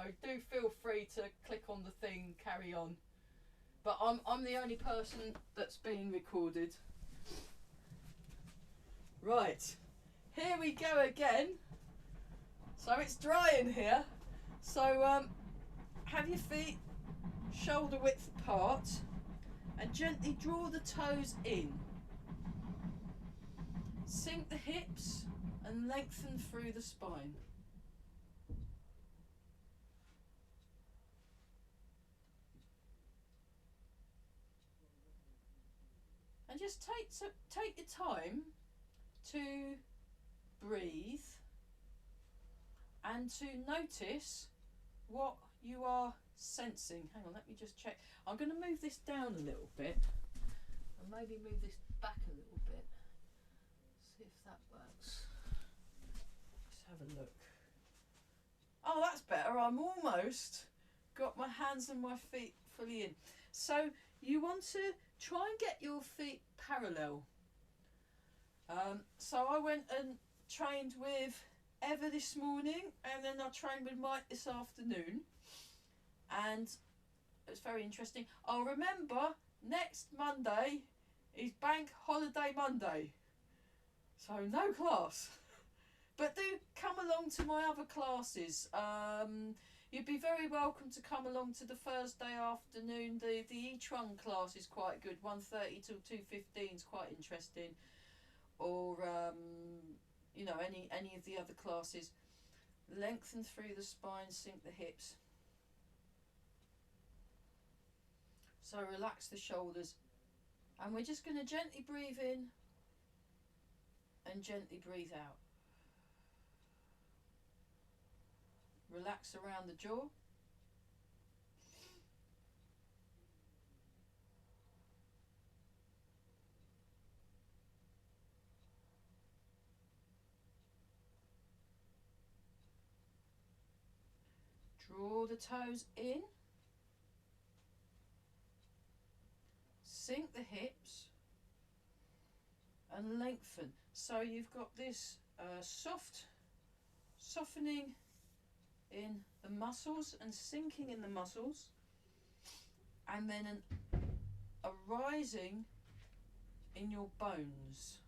so do feel free to click on the thing, carry on. But I'm the only person that's being recorded. Right, here we go again. So it's dry in here. So have your feet shoulder width apart and gently draw the toes in. Sink the hips and lengthen through the spine. And just take your time to breathe and to notice what you are sensing. Hang on, let me just check. I'm going to move this down a little bit and maybe move this back a little bit. See if that works. Let's have a look. Oh, that's better. I'm almost got my hands and my feet fully in. So you want to try and get your feet parallel. So I went and trained with Eva this morning, and then I trained with Mike this afternoon, and it's very interesting. I'll remember next Monday is Bank Holiday Monday, so no class. But do come along to my other classes. You'd be very welcome to come along to the Thursday afternoon. The Chuan class is quite good. 1:30 till 2:15 is quite interesting. Or you know, any of the other classes. Lengthen through the spine, sink the hips. So relax the shoulders. And we're just going to gently breathe in and gently breathe out. Relax around the jaw. Draw the toes in. Sink the hips. And lengthen. So you've got this softening in the muscles and sinking in the muscles, and then a rising in your bones.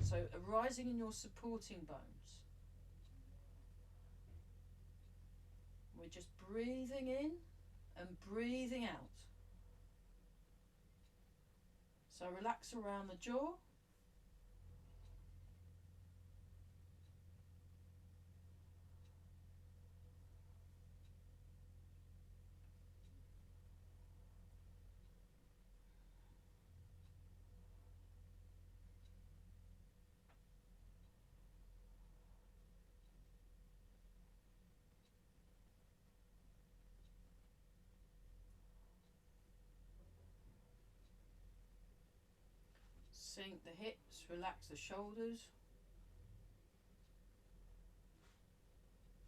So a rising in your supporting bones. We're just breathing in and breathing out. So relax around the jaw. Sink the hips, relax the shoulders.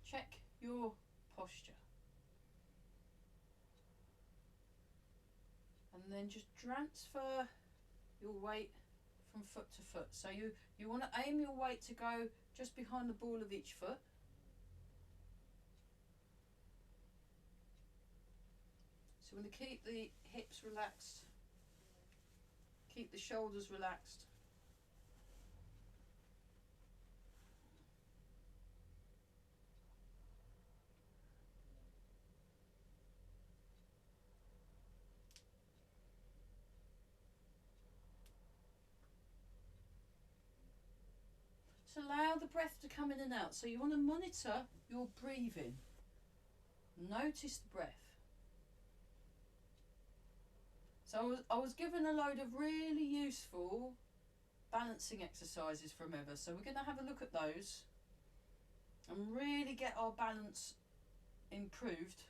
Check your posture. And then just transfer your weight from foot to foot. So you want to aim your weight to go just behind the ball of each foot. So we want to keep the hips relaxed. Keep the shoulders relaxed. So allow the breath to come in and out. So you want to monitor your breathing. Notice the breath. So I was given a load of really useful balancing exercises from Eva. So we're going to have a look at those and really get our balance improved.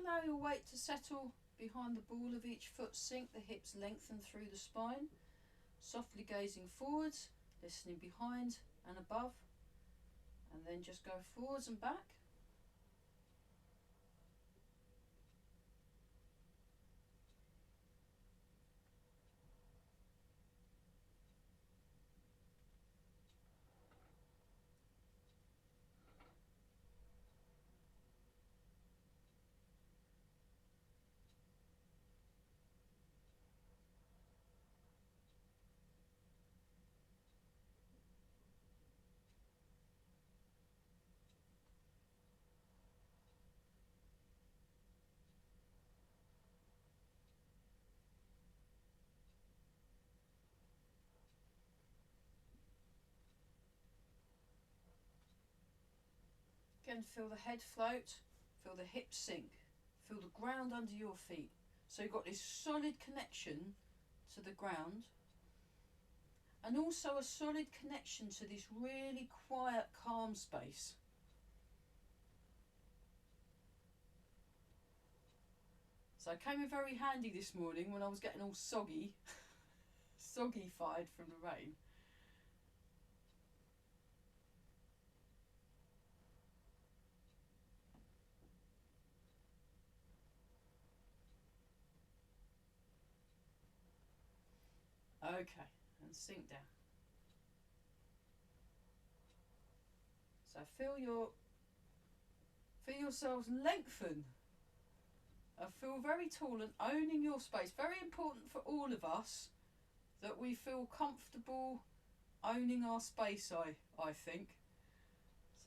allow your weight to settle behind the ball of each foot. Sink the hips, lengthen through the spine. Softly gazing forwards, listening behind and above. And then just go forwards and back. Again, feel the head float, feel the hips sink, feel the ground under your feet. So you've got this solid connection to the ground, and also a solid connection to this really quiet, calm space. So it came in very handy this morning when I was getting all soggy, soggy-fied from the rain. Okay, and sink down. So feel yourselves lengthen. Feel very tall and owning your space. Very important for all of us that we feel comfortable owning our space, I think.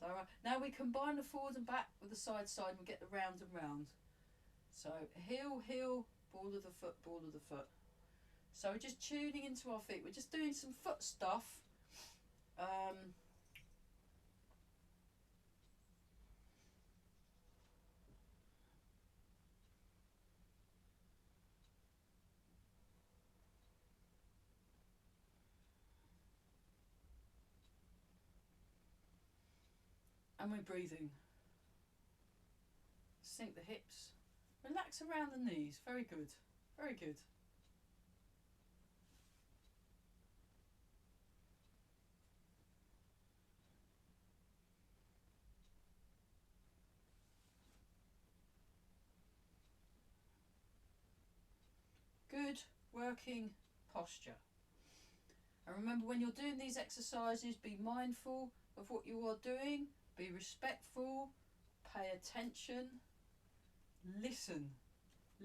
So now we combine the forward and back with the side and we get the round and round. So heel, heel, ball of the foot, ball of the foot. So we're just tuning into our feet. We're just doing some foot stuff. And we're breathing. Sink the hips. Relax around the knees. Very good. Very good. Good working posture. And remember, when you're doing these exercises, be mindful of what you are doing, be respectful, pay attention, listen.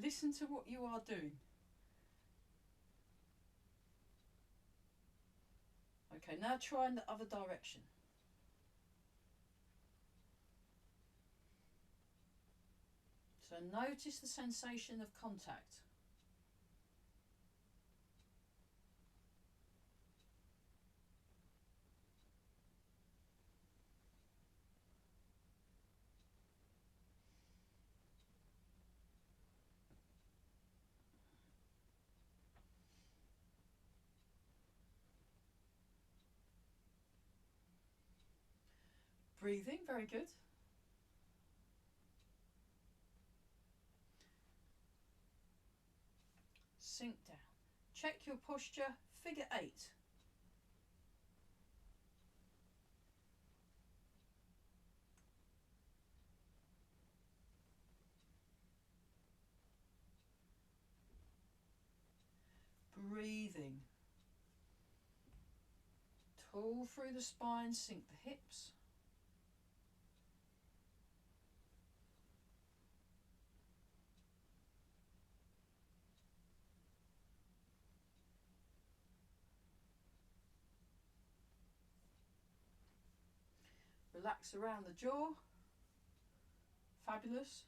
Listen to what you are doing. Okay, now try in the other direction. So notice the sensation of contact. Breathing, very good. Sink down. Check your posture, figure 8. Breathing. Tall through the spine, sink the hips. Relax around the jaw. Fabulous.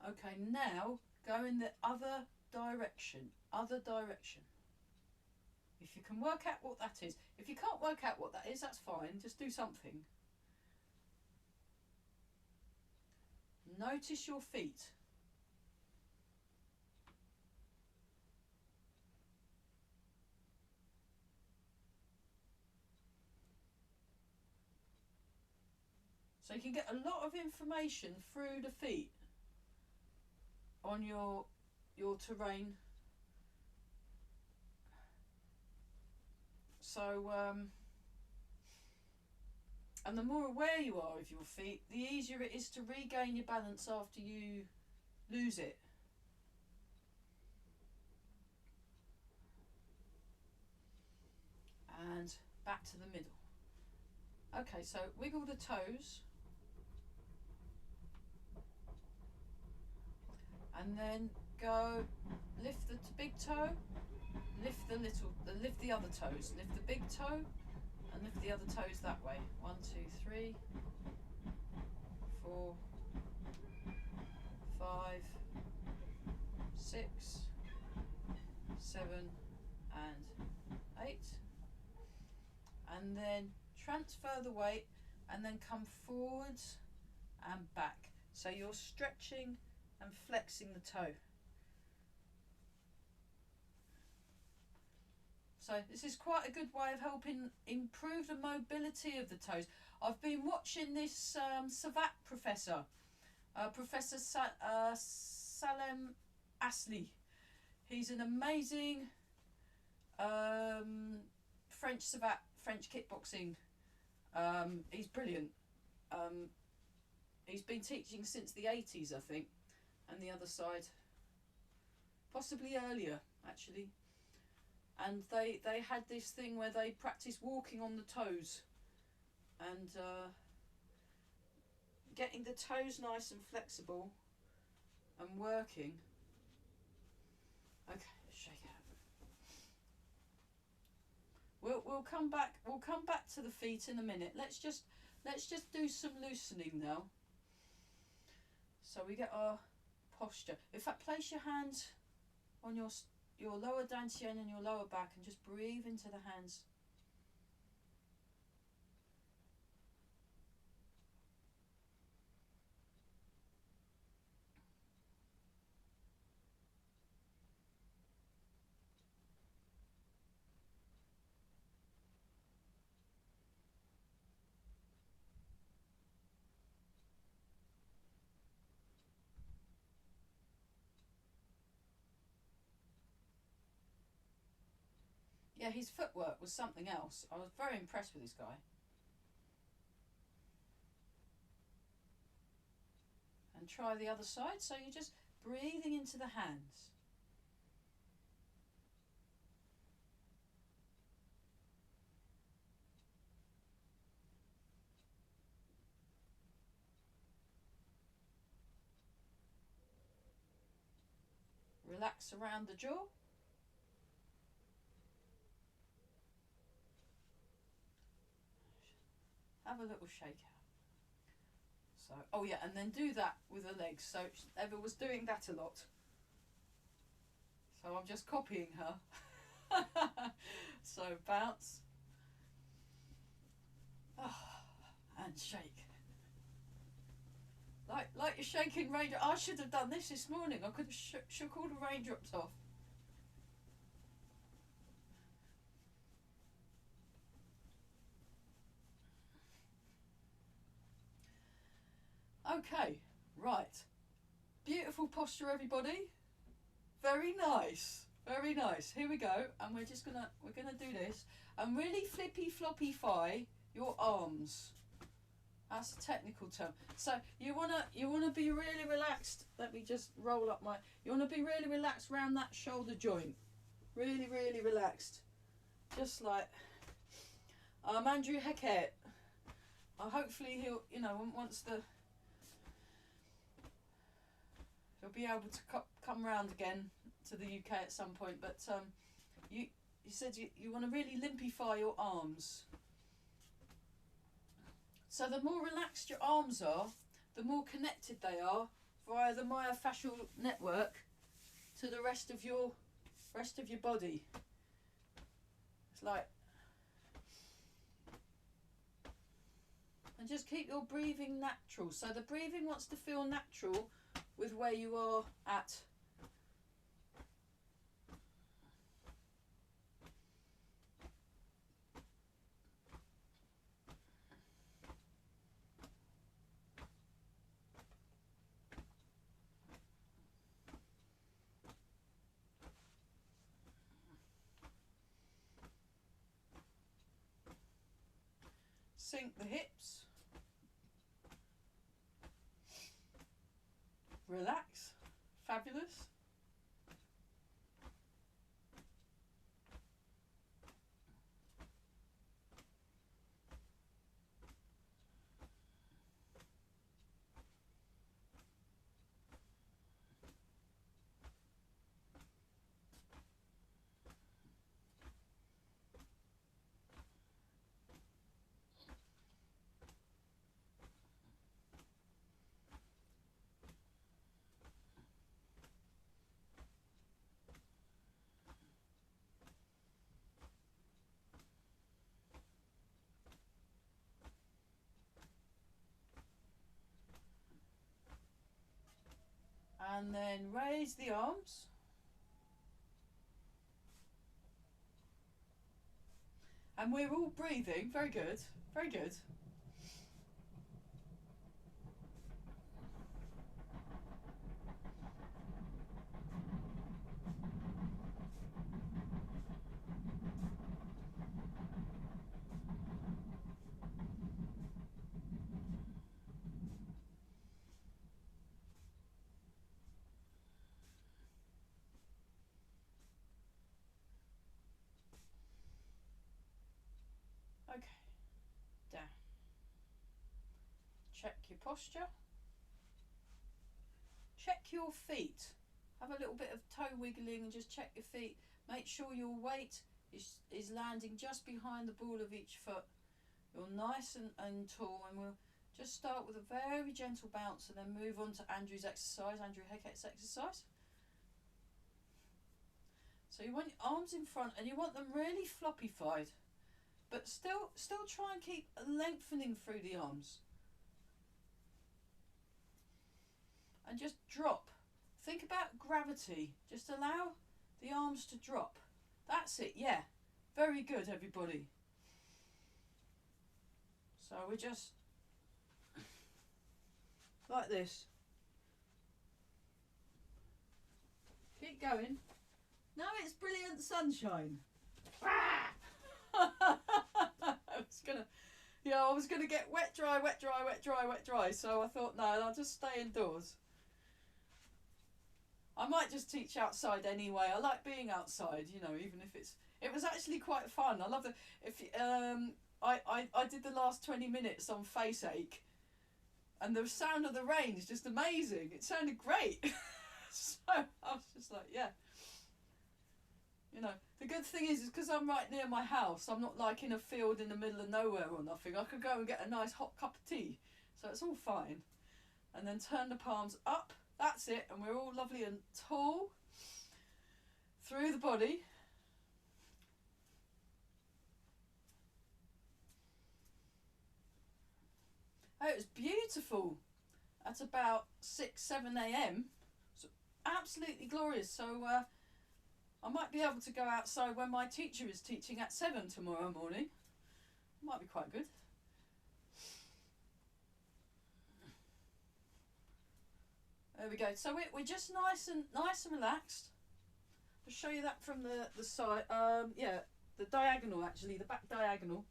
Okay, now go in the other direction. Other direction. If you can work out what that is. If you can't work out what that is, that's fine. Just do something. Notice your feet. So you can get a lot of information through the feet on your terrain. So and the more aware you are of your feet, the easier it is to regain your balance after you lose it. And back to the middle. Okay, so wiggle the toes. And then go, lift the big toe, lift the other toes, lift the big toe, and lift the other toes that way. 1, 2, 3, 4, 5, 6, 7, and 8. And then transfer the weight, and then come forwards and back. So you're stretching and flexing the toe. So this is quite a good way of helping improve the mobility of the toes. I've been watching this Savat professor, Professor Salem Asli. He's an amazing French Savat, French kickboxing. He's brilliant. He's been teaching since the 80s, I think. And the other side, possibly earlier, actually. And they had this thing where they practiced walking on the toes and getting the toes nice and flexible and working. Okay, shake it out. We'll come back to the feet in a minute. Let's just do some loosening now. So we get our posture. In fact, place your hands on your lower dantian and your lower back, and just breathe into the hands. Yeah, his footwork was something else. I was very impressed with this guy. And try the other side. So you're just breathing into the hands. Relax around the jaw. Have a little shake out. So, oh yeah, and then do that with the legs. So Eva was doing that a lot. So I'm just copying her. So bounce. Oh, and shake. Like you're shaking raindrops. I should have done this morning. I could have shook all the raindrops off. Okay, right. Beautiful posture, everybody. Very nice. Very nice. Here we go. And we're gonna do this. And really flippy floppy fy your arms. That's a technical term. So you wanna be really relaxed. Let me just roll up my. You wanna be really relaxed around that shoulder joint. Really, really relaxed. Just like Andrew Heckett. Hopefully he'll, once he'll be able to come round again to the UK at some point. But you said you want to really limpify your arms. So the more relaxed your arms are, the more connected they are via the myofascial network to the rest of your body. It's like, and just keep your breathing natural. So the breathing wants to feel natural with where you are at. Sink the hips. Relax. Fabulous. And then raise the arms. And we're all breathing. Very good. Very good. Okay. Down. Check your posture. Check your feet. Have a little bit of toe wiggling and just check your feet. Make sure your weight is landing just behind the ball of each foot. You're nice and tall, and we'll just start with a very gentle bounce and then move on to Andrew's exercise, Andrew Heckett's exercise. So you want your arms in front and you want them really floppy-fied, but still try and keep lengthening through the arms. And just drop. Think about gravity. Just allow the arms to drop. That's it, yeah. Very good, everybody. So we're just like this. Keep going. Now it's brilliant sunshine. I was gonna get wet, dry, wet, dry, wet, dry, wet, dry. So I thought, no, I'll just stay indoors. I might just teach outside anyway. I like being outside, even if it was actually quite fun. I love I did the last 20 minutes on face ache, and the sound of the rain is just amazing. It sounded great. So I was just like, yeah. The good thing is because I'm right near my house, I'm not like in a field in the middle of nowhere or nothing. I could go and get a nice hot cup of tea. So it's all fine. And then turn the palms up. That's it. And we're all lovely and tall through the body. Oh, it was beautiful at about 6, 7 a.m. So absolutely glorious. So I might be able to go outside when my teacher is teaching at 7 tomorrow morning. Might be quite good. There we go. So we're just nice and relaxed. I'll show you that from the side. Yeah, the diagonal actually, the back diagonal.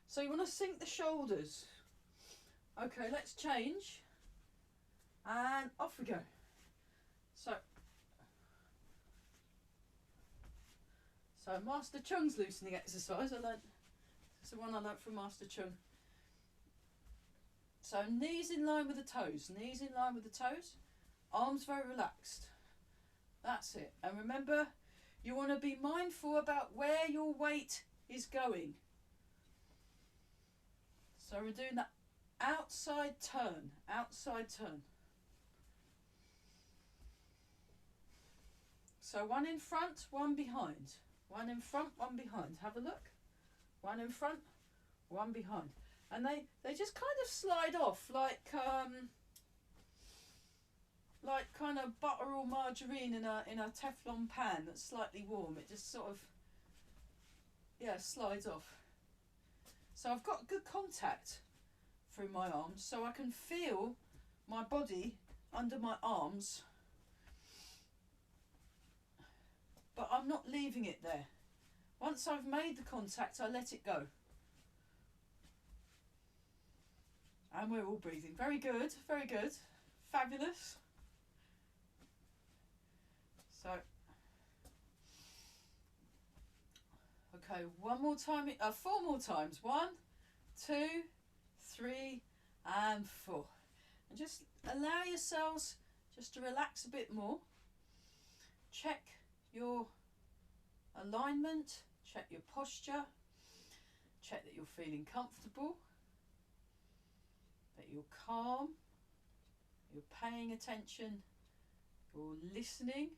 So you want to sink the shoulders. Okay, let's change. And off we go. So Master Chung's loosening exercise. It's the one I learnt from Master Chung. So knees in line with the toes. Knees in line with the toes. Arms very relaxed. That's it. And remember, you want to be mindful about where your weight is going. So we're doing that outside turn. Outside turn. So one in front, one behind. One in front, one behind. Have a look. One in front, one behind. And they just kind of slide off like kind of butter or margarine in a Teflon pan that's slightly warm. It just sort of, yeah, slides off. So I've got good contact through my arms, so I can feel my body under my arms, but I'm not leaving it there. Once I've made the contact, I let it go. And we're all breathing. Very good, very good. Fabulous. So, okay, one more time, 4 more times. 1, 2, 3, and 4. And just allow yourselves just to relax a bit more. Check your alignment, check your posture, check that you're feeling comfortable, that you're calm, you're paying attention, you're listening,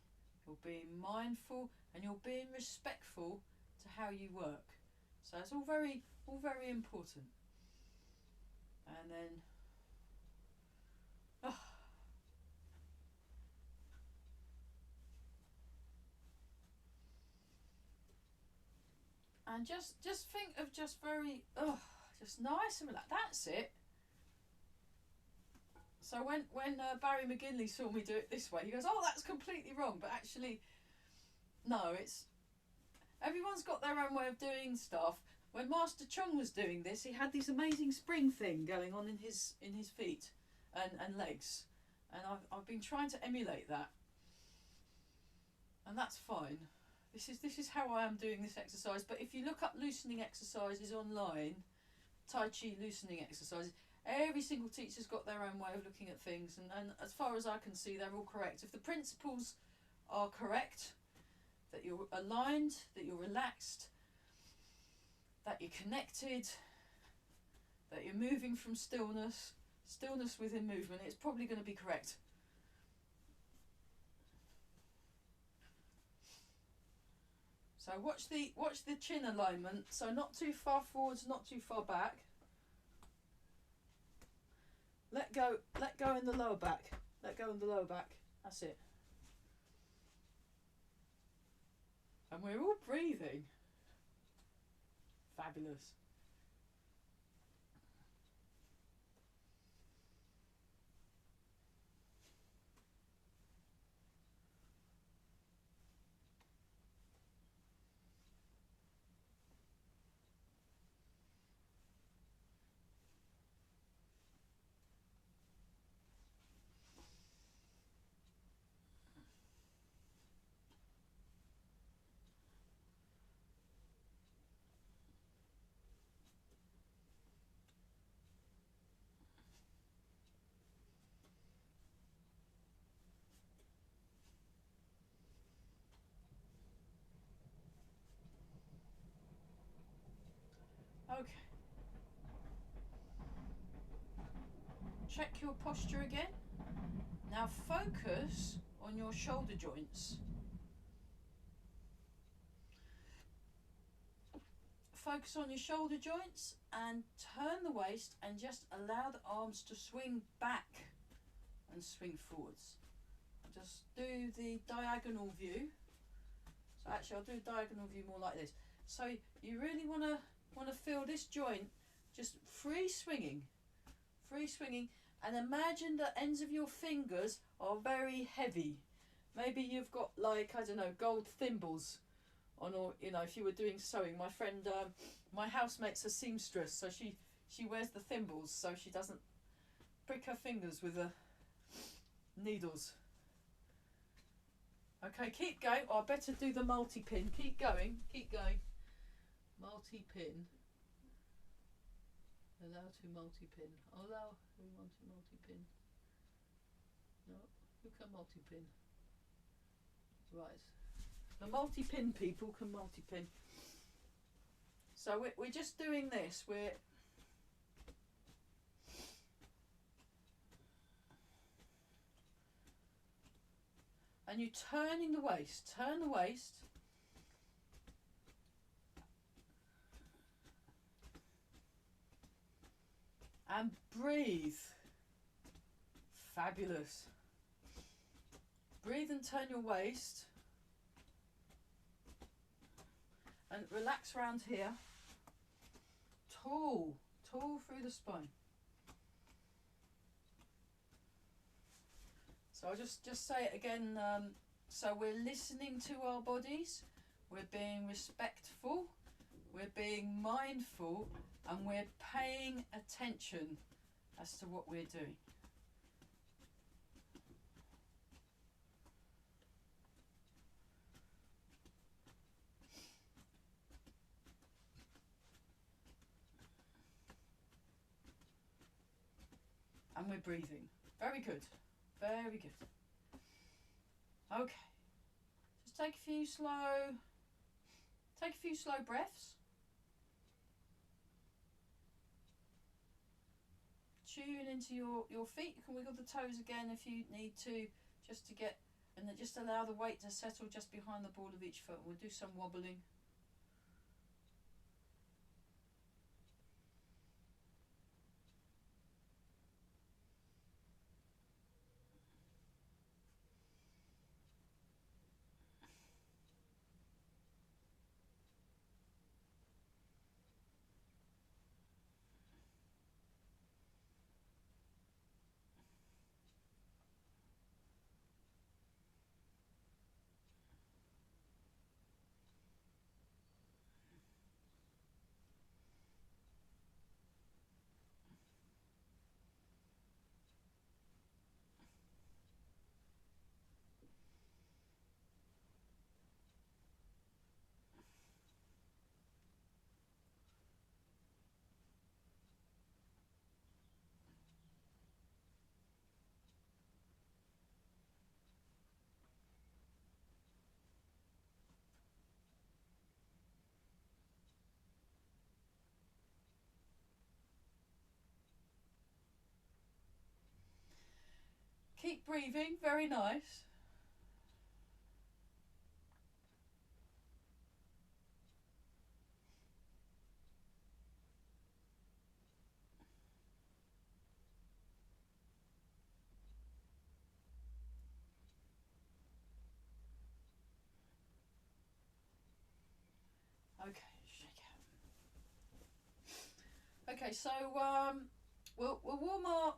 you're being mindful, and you're being respectful to how you work. So it's all very important. And then and just think of just very just nice and relaxed. That's it. So when Barry McGinley saw me do it this way, he goes, "Oh, that's completely wrong." But actually, no, it's everyone's got their own way of doing stuff. When Master Chuan was doing this, he had this amazing spring thing going on in his feet and legs, and I've been trying to emulate that, and that's fine. This is how I am doing this exercise. But if you look up loosening exercises online, Tai Chi loosening exercises, every single teacher's got their own way of looking at things, and as far as I can see, they're all correct. If the principles are correct, that you're aligned, that you're relaxed, that you're connected, that you're moving from stillness within movement, it's probably going to be correct. So watch the chin alignment, so not too far forwards, not too far back. Let go in the lower back. Let go in the lower back. That's it. And we're all breathing. Fabulous. Okay. Check your posture again. Now focus on your shoulder joints. Focus on your shoulder joints and turn the waist and just allow the arms to swing back and swing forwards. Just do the diagonal view. So actually I'll do a diagonal view more like this. So you really want to feel this joint just free swinging, and imagine the ends of your fingers are very heavy. Maybe you've got, like, I don't know, gold thimbles on, or if you were doing sewing. My friend, my housemate's a seamstress, so she wears the thimbles so she doesn't prick her fingers with the needles. Okay, keep going. I better do the multi-pin. Keep going. Multi-pin. Allow to multi-pin. Allow who want to multi-pin. No, who can multi-pin? Right. The multi-pin people can multi-pin. So we're just doing this. and you're turning the waist. Turn the waist. And breathe. Fabulous. Breathe and turn your waist. And relax around here. Tall through the spine. So I'll just say it again. So we're listening to our bodies. We're being respectful. We're being mindful. And we're paying attention as to what we're doing. And we're breathing. Very good. Very good. Okay. Just take a few slow breaths. Tune into your feet. You can wiggle the toes again if you need to, just to get, and then just allow the weight to settle just behind the ball of each foot. We'll do some wobbling. Keep breathing, very nice. Okay, shake out. Okay, so we'll warm our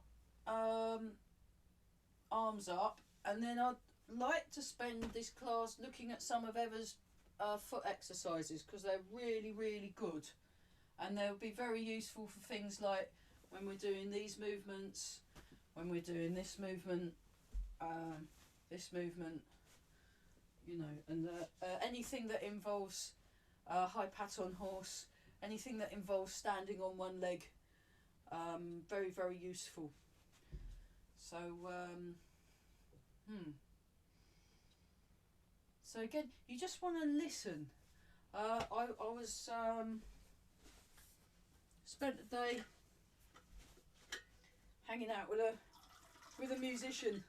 arms up, and then I'd like to spend this class looking at some of Eva's foot exercises, because they're really, really good, and they'll be very useful for things like when we're doing these movements, when we're doing this movement, you know, and anything that involves high pattern horse, anything that involves standing on one leg, very, very useful. So, So again, you just want to listen. I was spent a day hanging out with a musician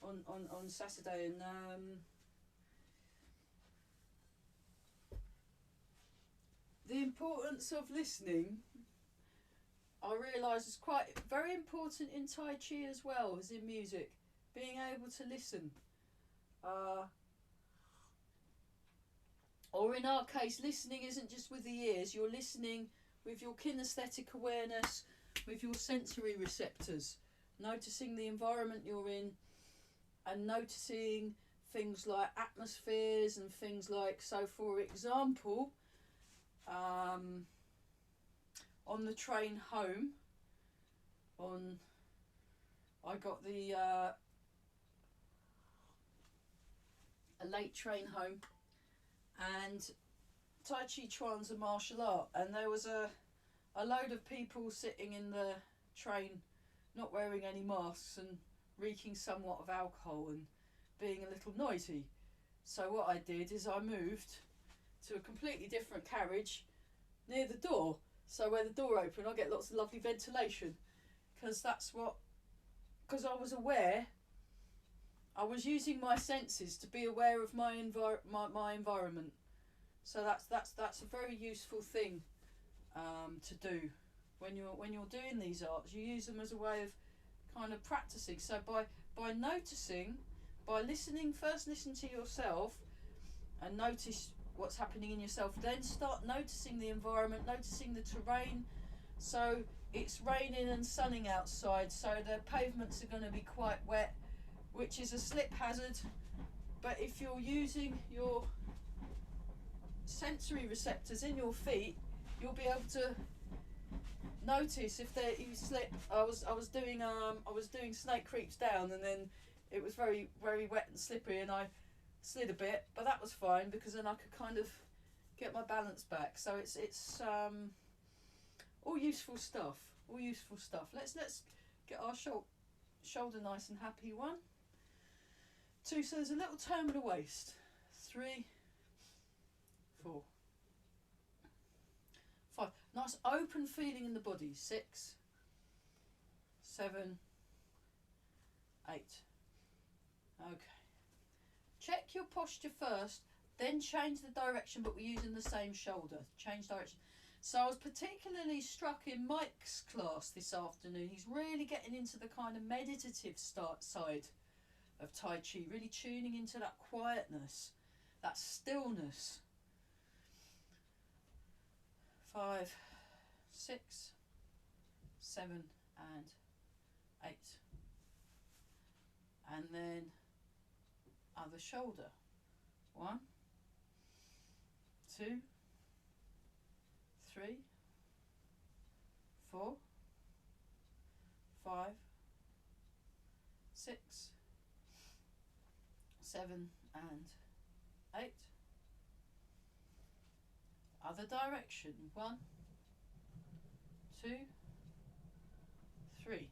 on Saturday, and the importance of listening, I realise, is quite very important in Tai Chi as well as in music. Being able to listen. Or in our case, listening isn't just with the ears, you're listening with your kinesthetic awareness, with your sensory receptors, noticing the environment you're in, and noticing things like atmospheres and things like, so for example, on the train home, I got a late train home, and Tai Chi Chuan's a martial art, and there was a load of people sitting in the train not wearing any masks and reeking somewhat of alcohol and being a little noisy. So what I did is I moved to a completely different carriage near the door, so where the door opened I get lots of lovely ventilation, because I was aware I was using my senses to be aware of my environment. So that's a very useful thing to do when you're doing these arts. You use them as a way of kind of practicing. So by noticing, by listening, first listen to yourself and notice what's happening in yourself, then start noticing the environment, noticing the terrain. So it's raining and sunning outside, so the pavements are going to be quite wet, which is a slip hazard. But if you're using your sensory receptors in your feet, you'll be able to notice if you slip. I was doing Snake Creeps Down, and then it was very, very wet and slippery, and I slid a bit, but that was fine because then I could kind of get my balance back. So it's all useful stuff. All useful stuff. Let's get our shoulder nice and happy. 1, 2. So there's a little turn with the waist. 3, 4, 5. Nice open feeling in the body. 6, 7, 8. Okay. Check your posture first, then change the direction, but we're using the same shoulder. Change direction. So I was particularly struck in Mike's class this afternoon. He's really getting into the kind of meditative side of Tai Chi, really tuning into that quietness, that stillness. 5, 6, 7, and 8. And then other shoulder. 1, 2, 3, 4, 5, 6, 7, and 8. Other direction. 1, 2, 3,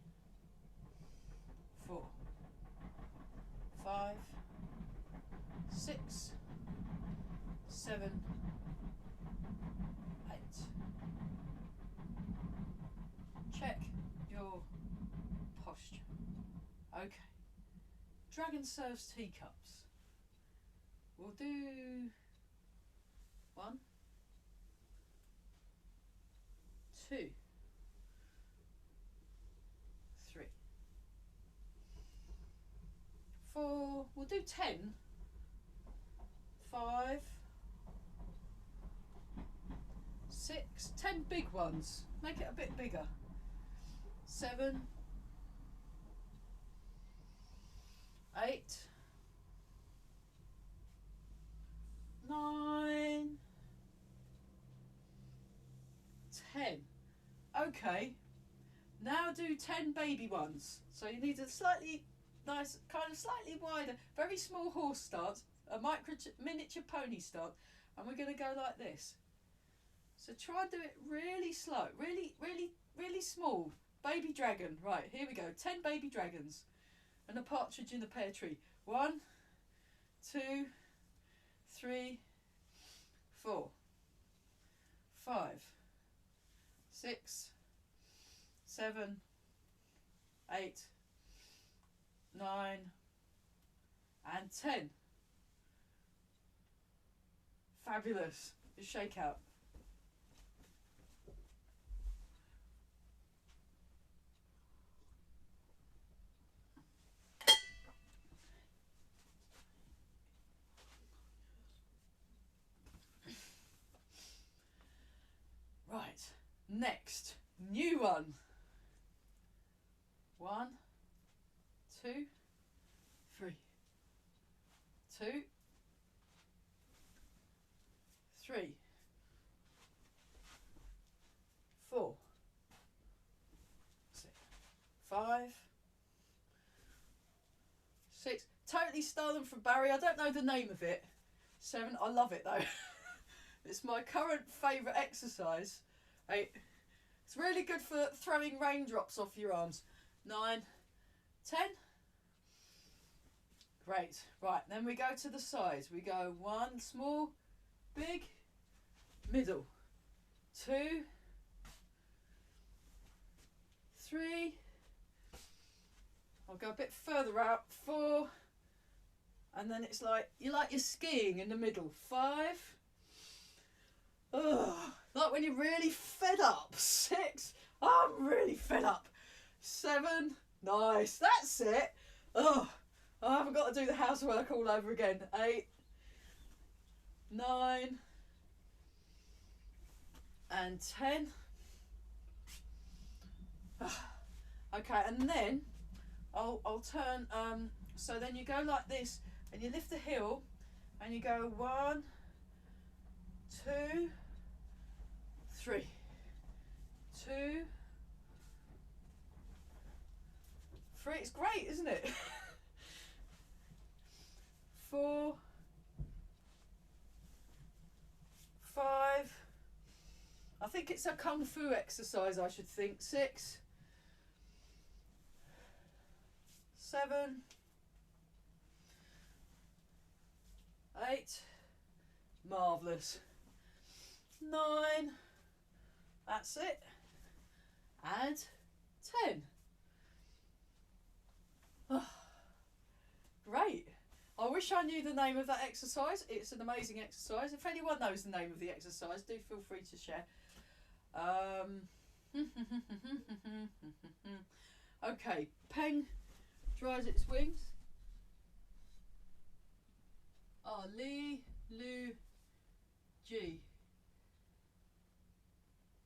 4, 5, 6, 7, 8. Check your posture. Okay. Dragon serves teacups. We'll do 1, 2, 3, 4. We'll do 10. 5, 6, 10 big ones. Make it a bit bigger. 7, 8, 9, 10. Okay. Now do 10 baby ones. So you need a slightly nice, kind of slightly wider, very small horse stance, a miniature pony stance, and we're going to go like this. So try and do it really slow, really small. Baby dragon. Right, here we go. 10 baby dragons. And a partridge in a pear tree. 1, 2, 3, 4, 5, 6, 7, 8, 9, and 10. Fabulous. Just shake out. Right, next, new one. 1, 2, 3, 2, 3, 4, 6, 5, 6. Totally stolen from Barry. I don't know the name of it. 7. I love it though. It's my current favourite exercise. 8. It's really good for throwing raindrops off your arms. 9, 10. Great. Right, then we go to the sides. We go 1 small, big, middle. 2, 3. I'll go a bit further out. 4, And then it's like you're skiing in the middle. 5. Ugh. Like when you're really fed up. 6. I'm really fed up. 7. Nice. That's it. Oh, I haven't got to do the housework all over again. 8. 9. And 10. Okay, and then I'll turn. So then you go like this, and you lift the heel, and you go 1, 2, 3, 2, 3. It's great, isn't it? 4, 5. I think it's a kung fu exercise, I should think. 6, 7, 8. Marvellous. 9. That's it. And 10. Oh, great. I wish I knew the name of that exercise. It's an amazing exercise. If anyone knows the name of the exercise, do feel free to share. Okay, Peng dries its wings. Li Lu Ji.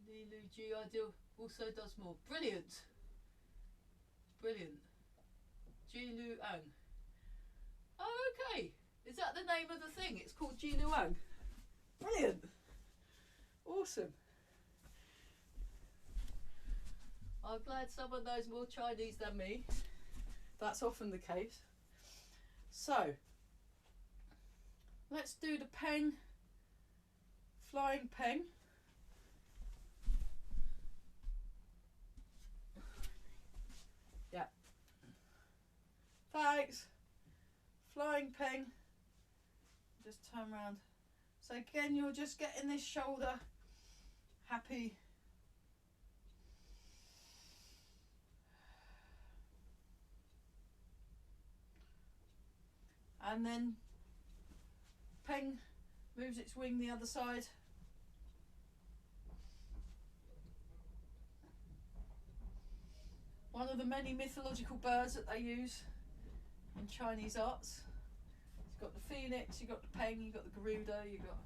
Li Lu Ji also does more. Brilliant. Brilliant. Ji Lu Ang. Oh, okay. Is that the name of the thing? It's called Ji Lu Ang. Brilliant. Awesome. I'm glad someone knows more Chinese than me. That's often the case. So, let's do the Peng, flying Peng. Yeah. Thanks. Flying Peng. Just turn around. So again, you're just getting this shoulder happy. And then Peng moves its wing the other side. One of the many mythological birds that they use in Chinese arts. You've got the phoenix, you've got the Peng, you've got the Garuda, you've got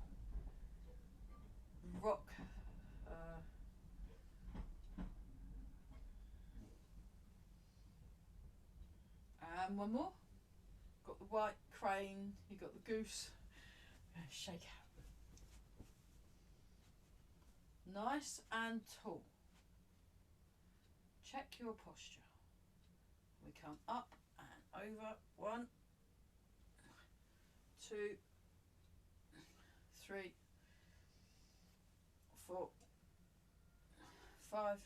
rock. And one more. Got the white crane, you've got the goose. Shake out. Nice and tall. Check your posture. We come up and over. 1, 2, 3, 4, 5,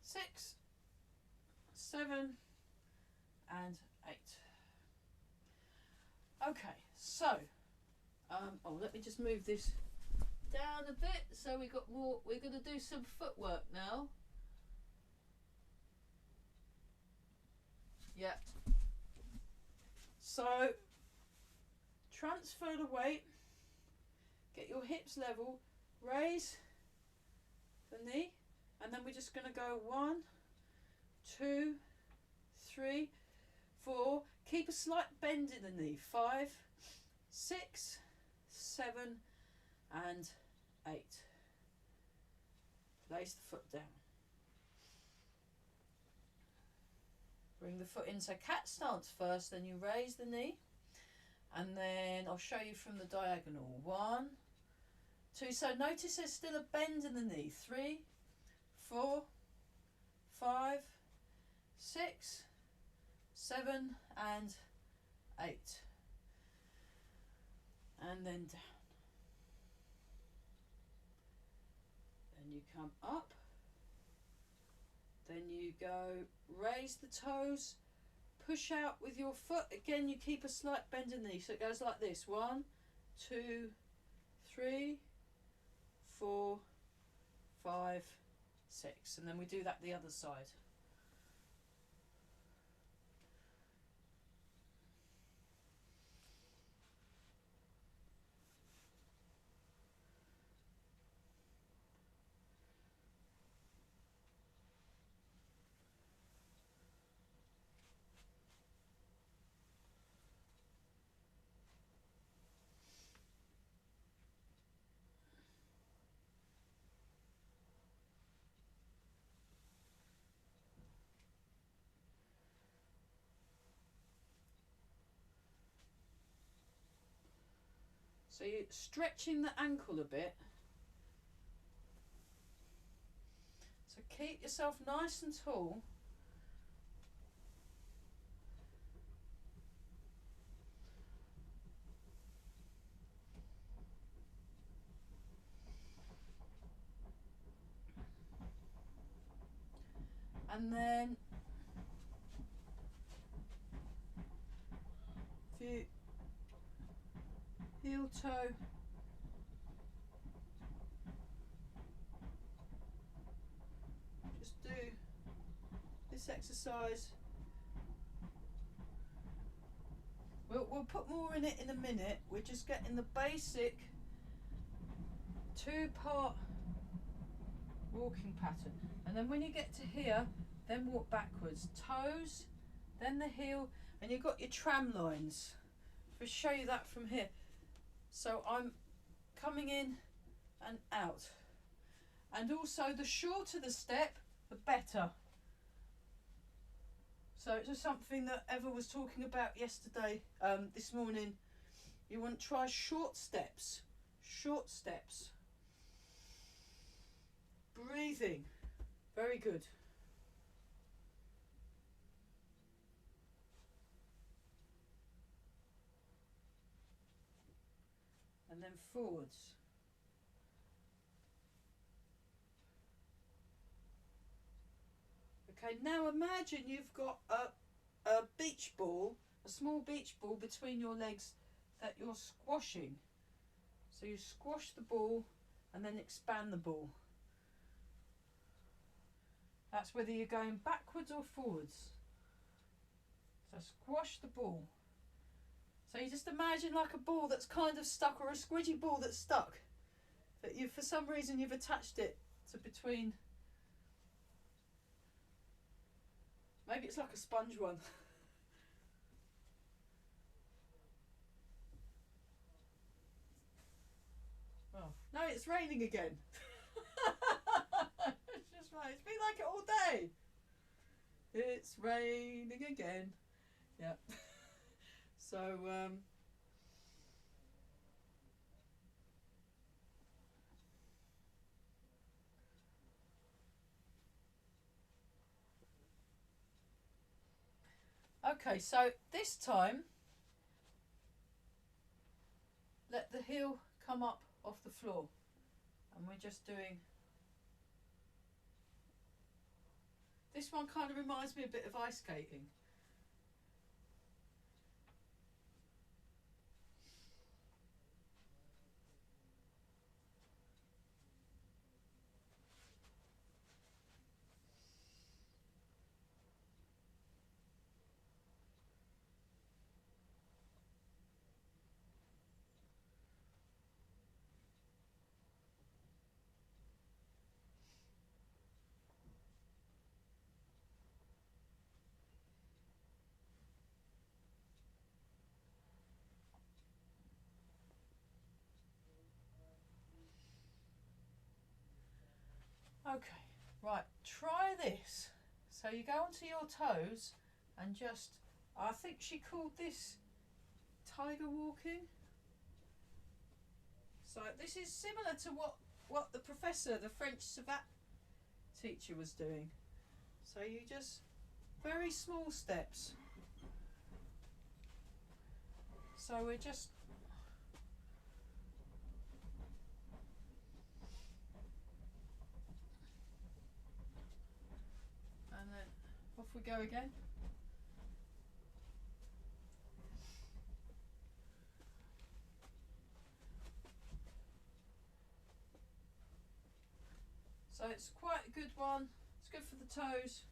6, 7, and 8. Okay, so let me just move this down a bit. So we got more. We're going to do some footwork now. Yeah. So transfer the weight. Get your hips level. Raise the knee, and then we're just going to go 1, 2, 3, 4. Keep a slight bend in the knee. 5, 6, 7, and 8. Place the foot down. Bring the foot in. So cat stance first, then you raise the knee, and then I'll show you from the diagonal. 1, 2. So notice there's still a bend in the knee. 3, 4, 5, 6, 7, and 8. And then down. Then you come up. Then you go, raise the toes, push out with your foot. Again, you keep a slight bend in the knee. So it goes like this. 1, 2, 3, 4, 5, 6. And then we do that the other side. So you're stretching the ankle a bit. So keep yourself nice and tall. And then if you heel toe, just do this exercise. We'll put more in it in a minute. We're just getting the basic 2-part walking pattern. And then when you get to here, then walk backwards. Toes, then the heel, and you've got your tram lines. I'll show you that from here. So I'm coming in and out. And also the shorter the step, the better. So it's just something that Eva was talking about yesterday, this morning. You want to try short steps. Short steps. Breathing. Very good. And then forwards. Okay, now imagine you've got a beach ball, a small beach ball between your legs that you're squashing. So you squash the ball and then expand the ball. That's whether you're going backwards or forwards. So squash the ball. So you just imagine like a ball that's kind of stuck, or a squidgy ball that's stuck, that you, for some reason, you've attached it to between. Maybe it's like a sponge one. Oh, no, it's raining again. It's just right. It's been like it all day. It's raining again. Yeah. So, okay, so this time, let the heel come up off the floor, and we're just doing, this one kind of reminds me a bit of ice skating. Okay, right, try this. So you go onto your toes and just, I think she called this tiger walking. So this is similar to what the professor, the French savate teacher, was doing. So you just, very small steps. So we're just, and then off we go again. So it's quite a good one. It's good for the toes.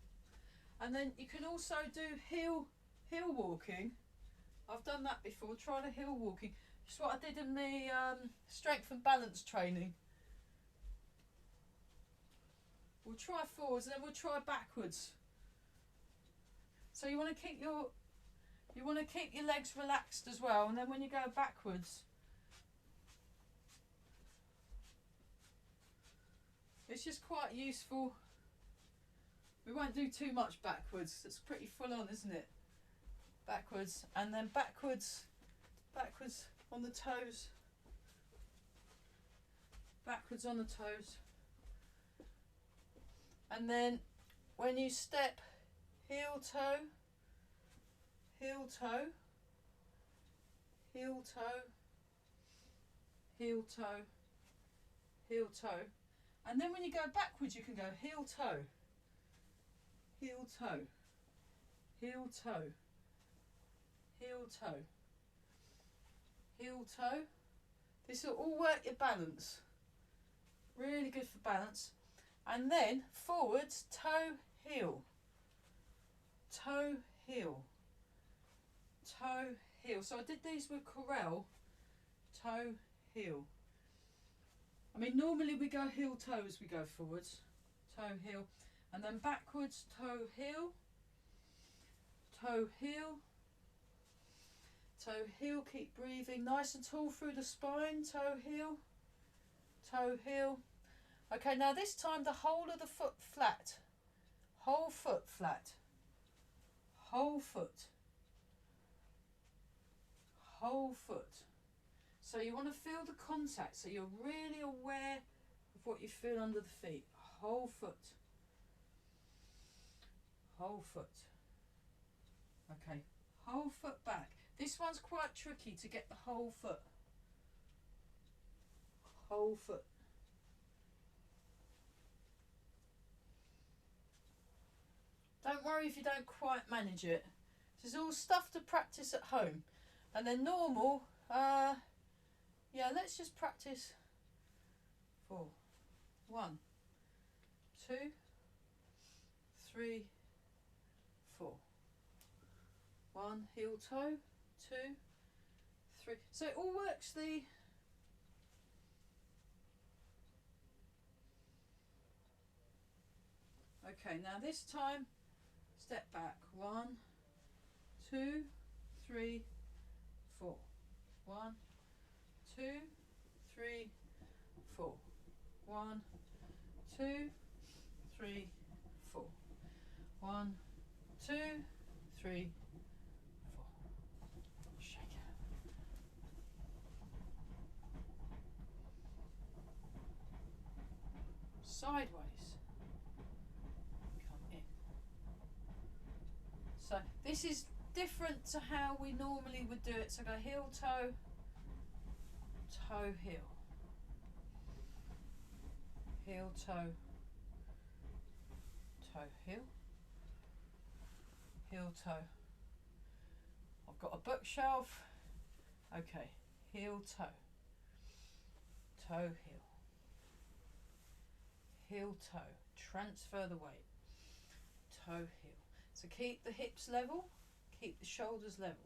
And then you can also do hill walking. I've done that before. Try the hill walking. It's what I did in the strength and balance training. We'll try forwards and then we'll try backwards. So you want to keep your legs relaxed as well, and then when you go backwards, it's just quite useful. We won't do too much backwards. It's pretty full on, isn't it? Backwards, and then backwards on the toes. backwards on the toes. And then when you step, heel toe, heel toe, heel toe, heel toe, heel toe. And then when you go backwards, you can go heel toe, heel toe, heel toe, heel toe, heel toe. This will all work your balance. Really good for balance. And then forwards, toe, heel, toe, heel, toe, heel. So I did these with Corel, toe, heel. I mean, normally we go heel, toe as we go forwards, toe, heel. And then backwards, toe, heel, toe, heel, toe, heel. Keep breathing nice and tall through the spine, toe, heel, toe, heel. Okay, now this time the whole of the foot flat, whole foot flat, whole foot, whole foot. So you want to feel the contact, so you're really aware of what you feel under the feet. Whole foot, whole foot. Okay, whole foot back. This one's quite tricky to get the whole foot. Whole foot. Don't worry if you don't quite manage it. This is all stuff to practice at home. And then normal, yeah, let's just practice 4. 1, 2, 3, 4. 1, heel toe, 2, 3. So it all works the okay, now this time step back. 1, 2, 3, 4. 1, 2, 3, 4. 1, 2, 3, 4. 1, 2, 3, 4. Shake it. Sideways. Come in. So this is different to how we normally would do it. So go heel, toe, toe, heel. Heel, toe, toe, heel. Heel, toe. I've got a bookshelf. Okay, heel, toe. Toe, heel. Heel, toe. Transfer the weight. Toe, heel. So keep the hips level, keep the shoulders level.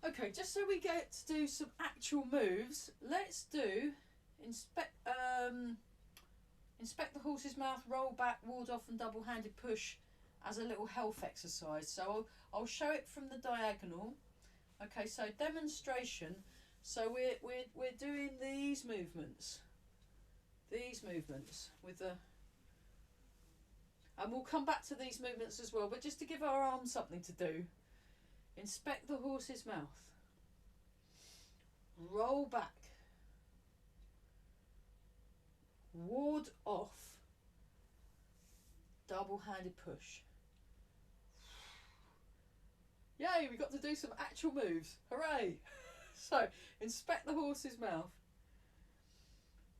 Okay, just so we get to do some actual moves, let's do inspect the horse's mouth, roll back, ward off and double-handed push as a little health exercise. So I'll show it from the diagonal. Okay, so demonstration. So we're doing these movements with the, and we'll come back to these movements as well, but just to give our arms something to do. Inspect the horse's mouth. Roll back. Ward off. Double-handed push. Yay, we got to do some actual moves. Hooray! So, inspect the horse's mouth.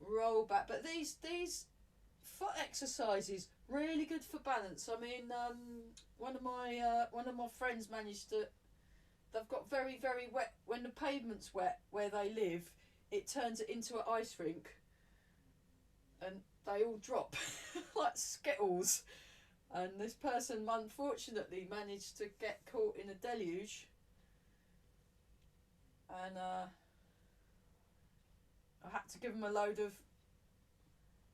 Roll back. But these foot exercises, really good for balance. I mean, one of my friends managed to, they've got very, very wet, when the pavement's wet where they live, it turns it into an ice rink and they all drop like skittles. And this person unfortunately managed to get caught in a deluge, and I had to give them a load of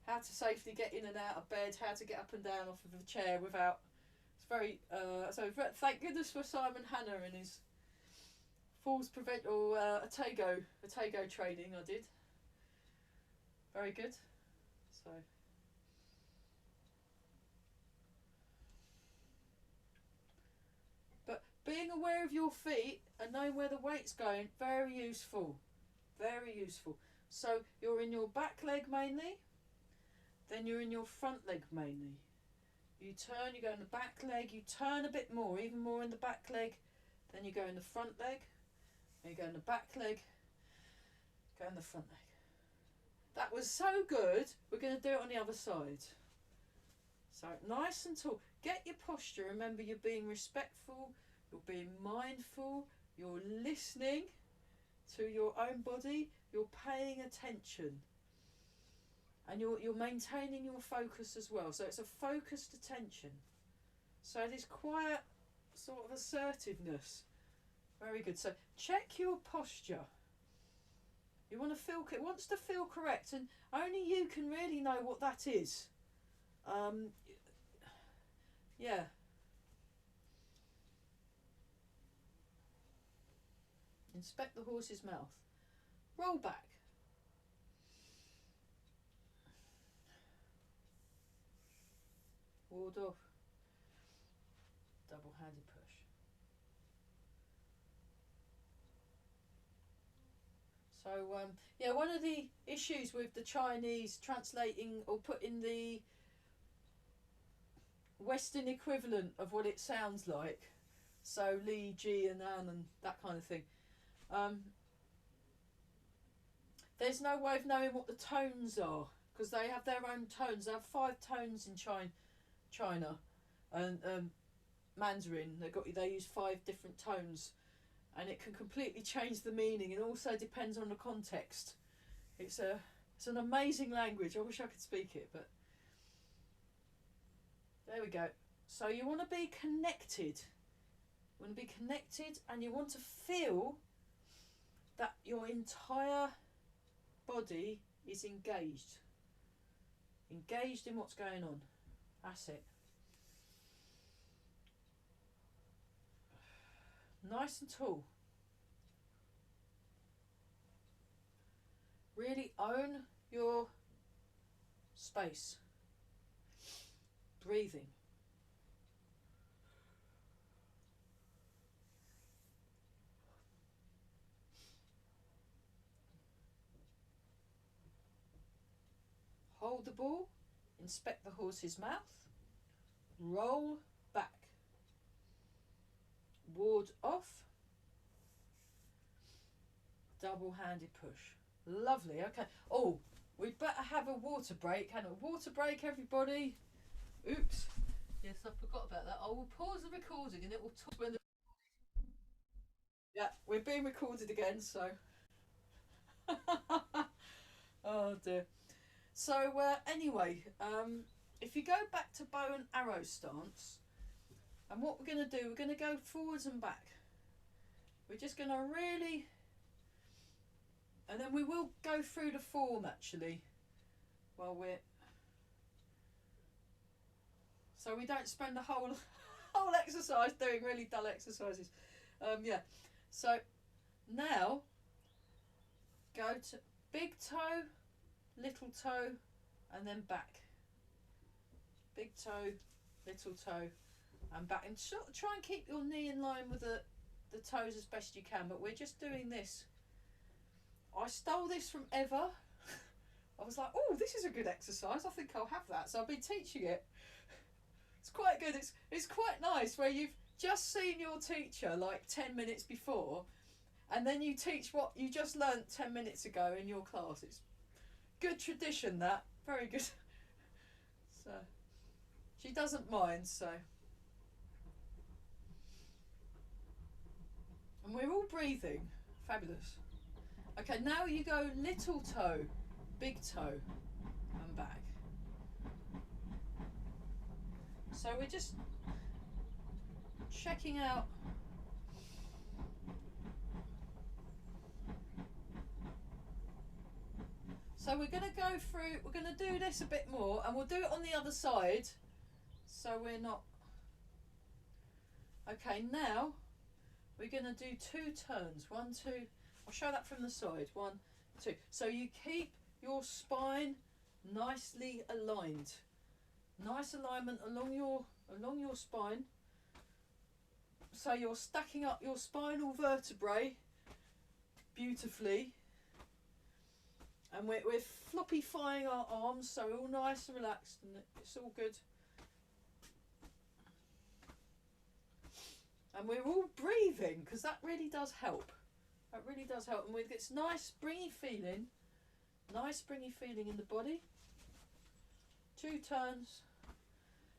how to safely get in and out of bed, how to get up and down off of a chair without, it's very, so thank goodness for Simon Hanna and his falls prevent or a training I did. Very good. So. But being aware of your feet and knowing where the weight's going, very useful. Very useful. So you're in your back leg mainly, then you're in your front leg mainly. You turn, you go in the back leg, you turn a bit more, even more in the back leg, then you go in the front leg, and you go in the back leg, go in the front leg. That was so good, we're going to do it on the other side. So nice and tall. Get your posture, remember you're being respectful, you're being mindful, you're listening to your own body, you're paying attention. And you're maintaining your focus as well. So it's a focused attention. So it is quiet sort of assertiveness. Very good. So check your posture. You want to feel, it wants to feel correct, and only you can really know what that is. Yeah. Inspect the horse's mouth. Roll back. Ward off. Double-handed push. So, yeah, one of the issues with the Chinese translating or putting the Western equivalent of what it sounds like, so Li, Ji and An and that kind of thing, there's no way of knowing what the tones are, because they have their own tones. They have 5 tones in China and Mandarin. They use 5 different tones, and it can completely change the meaning, and also depends on the context. It's an amazing language. I wish I could speak it, but there we go. So you want to be connected. You want to be connected, and you want to feel that your entire body is engaged. Engaged in what's going on. That's it. Nice and tall. Really own your space. Breathing. Hold the ball. Inspect the horse's mouth. Roll back. Ward off. Double-handed push. Lovely. Okay. Oh, we'd better have a water break. Hang on. Water break, everybody. Oops. Yes, I forgot about that. I will pause the recording and it will talk when the... Yeah, we're being recorded again, so... Oh dear. So anyway, if you go back to bow and arrow stance, and what we're going to do, we're going to go forwards and back. We're just going to really... And then we will go through the form actually while we're... So we don't spend the whole exercise doing really dull exercises. Yeah. So now go to big toe, little toe, and then back. Big toe, little toe, and back. And sort of try and keep your knee in line with the toes as best you can. But we're just doing this. I stole this from Eva. I was like, oh, this is a good exercise. I think I'll have that. So I've been teaching it. It's quite good. It's quite nice where you've just seen your teacher like 10 minutes before, and then you teach what you just learnt 10 minutes ago in your class. It's good tradition, that. Very good. So she doesn't mind, so. And we're all breathing. Fabulous. Okay, now you go little toe, big toe, and back. So we're just checking out so we're going to go through, we're going to do this a bit more, and we'll do it on the other side so we're not... Okay, now we're going to do 2 turns. 1, 2. I'll show that from the side. 1, 2. So you keep your spine nicely aligned. Nice alignment along your spine. So you're stacking up your spinal vertebrae beautifully. And we're floppifying our arms, so we're all nice and relaxed, and it's all good. And we're all breathing, because that really does help. That really does help. And with this nice springy feeling in the body. 2 turns.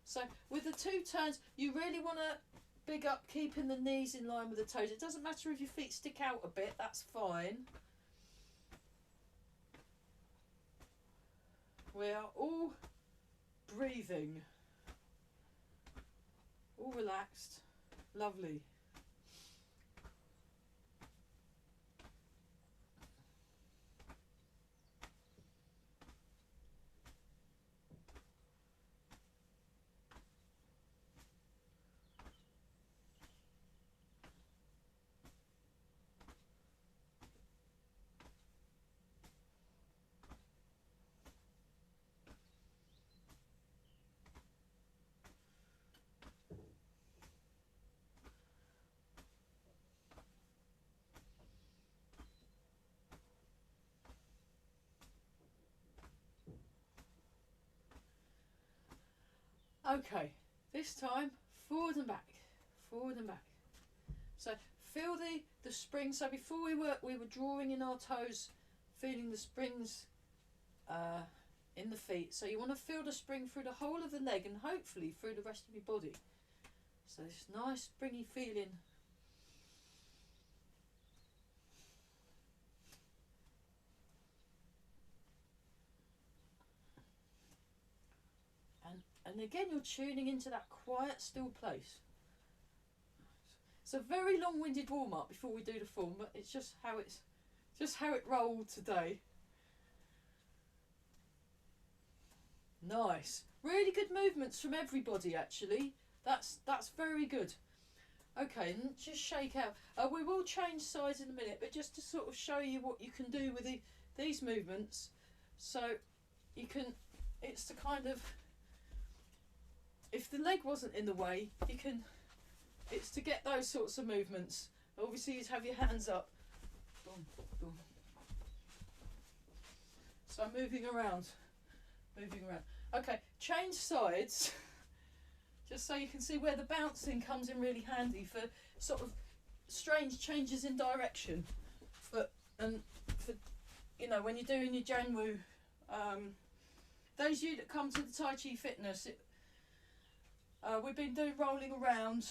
So with the 2 turns, you really want to big up keeping the knees in line with the toes. It doesn't matter if your feet stick out a bit, that's fine. We are all breathing, all relaxed, lovely. Okay, this time forward and back, forward and back. So feel the spring. So before we were drawing in our toes, feeling the springs in the feet. So you want to feel the spring through the whole of the leg and hopefully through the rest of your body. So this nice springy feeling. And again, you're tuning into that quiet, still place. It's a very long-winded warm-up before we do the form, but it's just how it rolled today. Nice, really good movements from everybody. Actually, that's very good. Okay, and just shake out. We will change sides in a minute, but just to sort of show you what you can do with these movements, so you can. It's the kind of. If the leg wasn't in the way, you can. It's to get those sorts of movements. Obviously, you have your hands up. Boom, boom. So I'm moving around. Okay, change sides. Just so you can see where the bouncing comes in really handy for sort of strange changes in direction. For you know, when you're doing your Janwu, those of you that come to the Tai Chi Fitness, we've been doing rolling around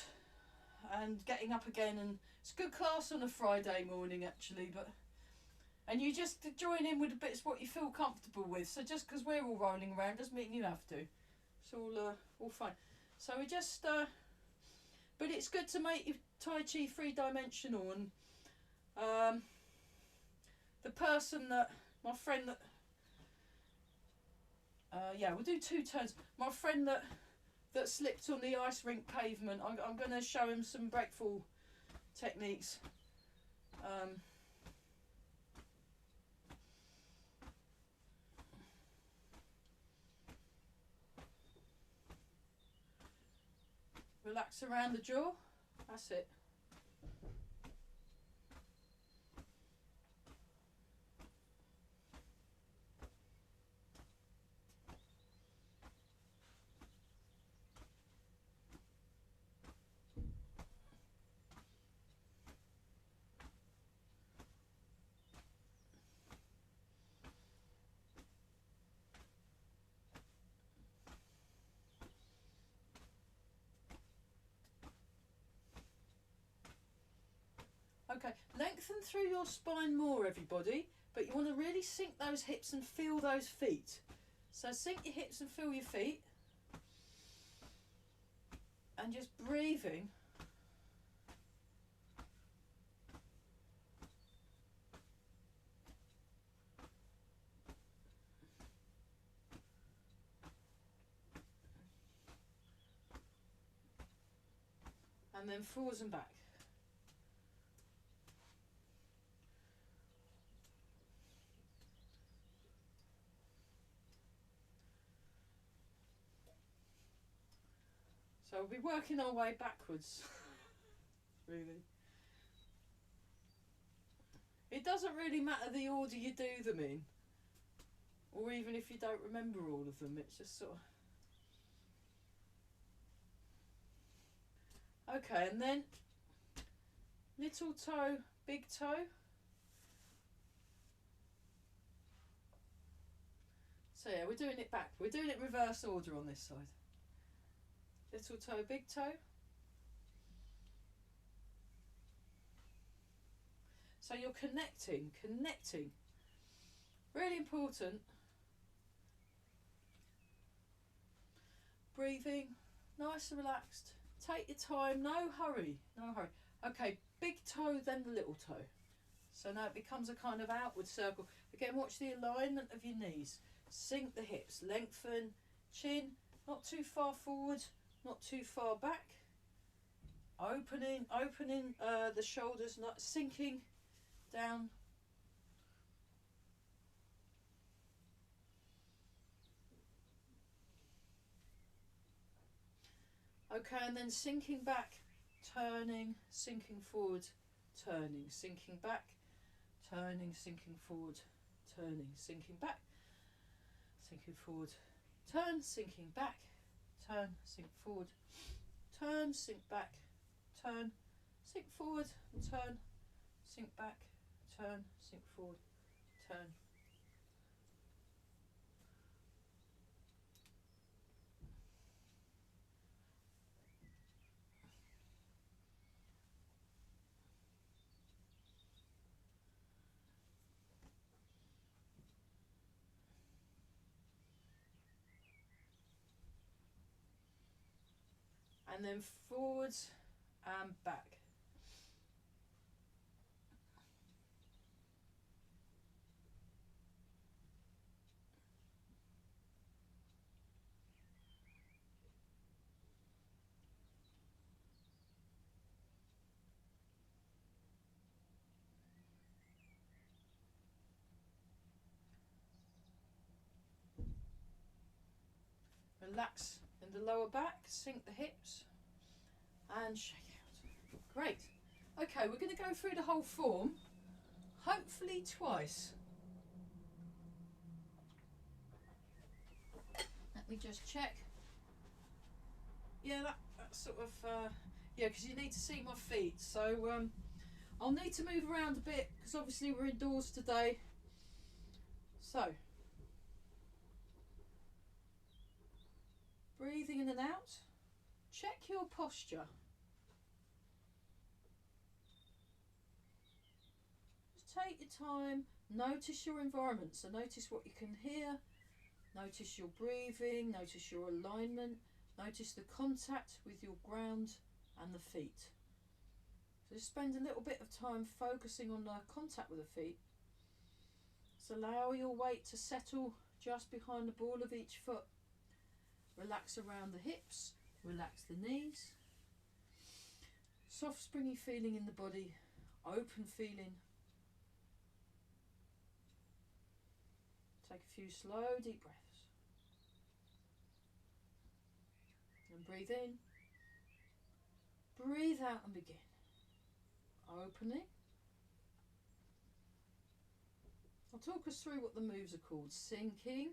and getting up again, and it's a good class on a Friday morning actually, and you just join in with the bits what you feel comfortable with. So just because we're all rolling around doesn't mean you have to. It's all fine. So we just but it's good to make your Tai Chi 3-dimensional. And the person that my friend that we'll do 2 turns. My friend that slipped on the ice rink pavement, I'm going to show him some breakfall techniques. Relax around the jaw, that's it. Okay, lengthen through your spine more, everybody, but you want to really sink those hips and feel those feet. So sink your hips and feel your feet. And just breathing. And then forwards and back. So we'll be working our way backwards. Really. It doesn't really matter the order you do them in, or even if you don't remember all of them, it's just sort of... Okay, and then little toe, big toe. So yeah, we're doing it back. We're doing it reverse order on this side. Little toe, big toe. So you're connecting. Really important. Breathing, nice and relaxed. Take your time, no hurry. Okay, big toe, then the little toe. So now it becomes a kind of outward circle. Again, watch the alignment of your knees. Sink the hips, lengthen, chin, not too far forward, not too far back. Opening the shoulders, not sinking down. Okay, and then sinking back, turning, sinking forward, turning, sinking back, turning, sinking forward, turning, sinking back, sinking forward, turn, sinking back, turn, sink forward, turn, sink back, turn, sink forward, turn, sink back, turn, sink forward, turn. And then forwards and back. Relax in the lower back, sink the hips and shake out. Great. Okay, we're going to go through the whole form, hopefully twice. Let me just check. Yeah, that's sort of, yeah, because you need to see my feet. So I'll need to move around a bit because obviously we're indoors today. So, breathing in and out. Check your posture. Just take your time. Notice your environment. So notice what you can hear. Notice your breathing. Notice your alignment. Notice the contact with your ground and the feet. So just spend a little bit of time focusing on the contact with the feet. So allow your weight to settle just behind the ball of each foot. Relax around the hips, relax the knees. Soft springy feeling in the body, open feeling. Take a few slow deep breaths. And breathe in. Breathe out and begin. Opening. I'll talk us through what the moves are called. Sinking.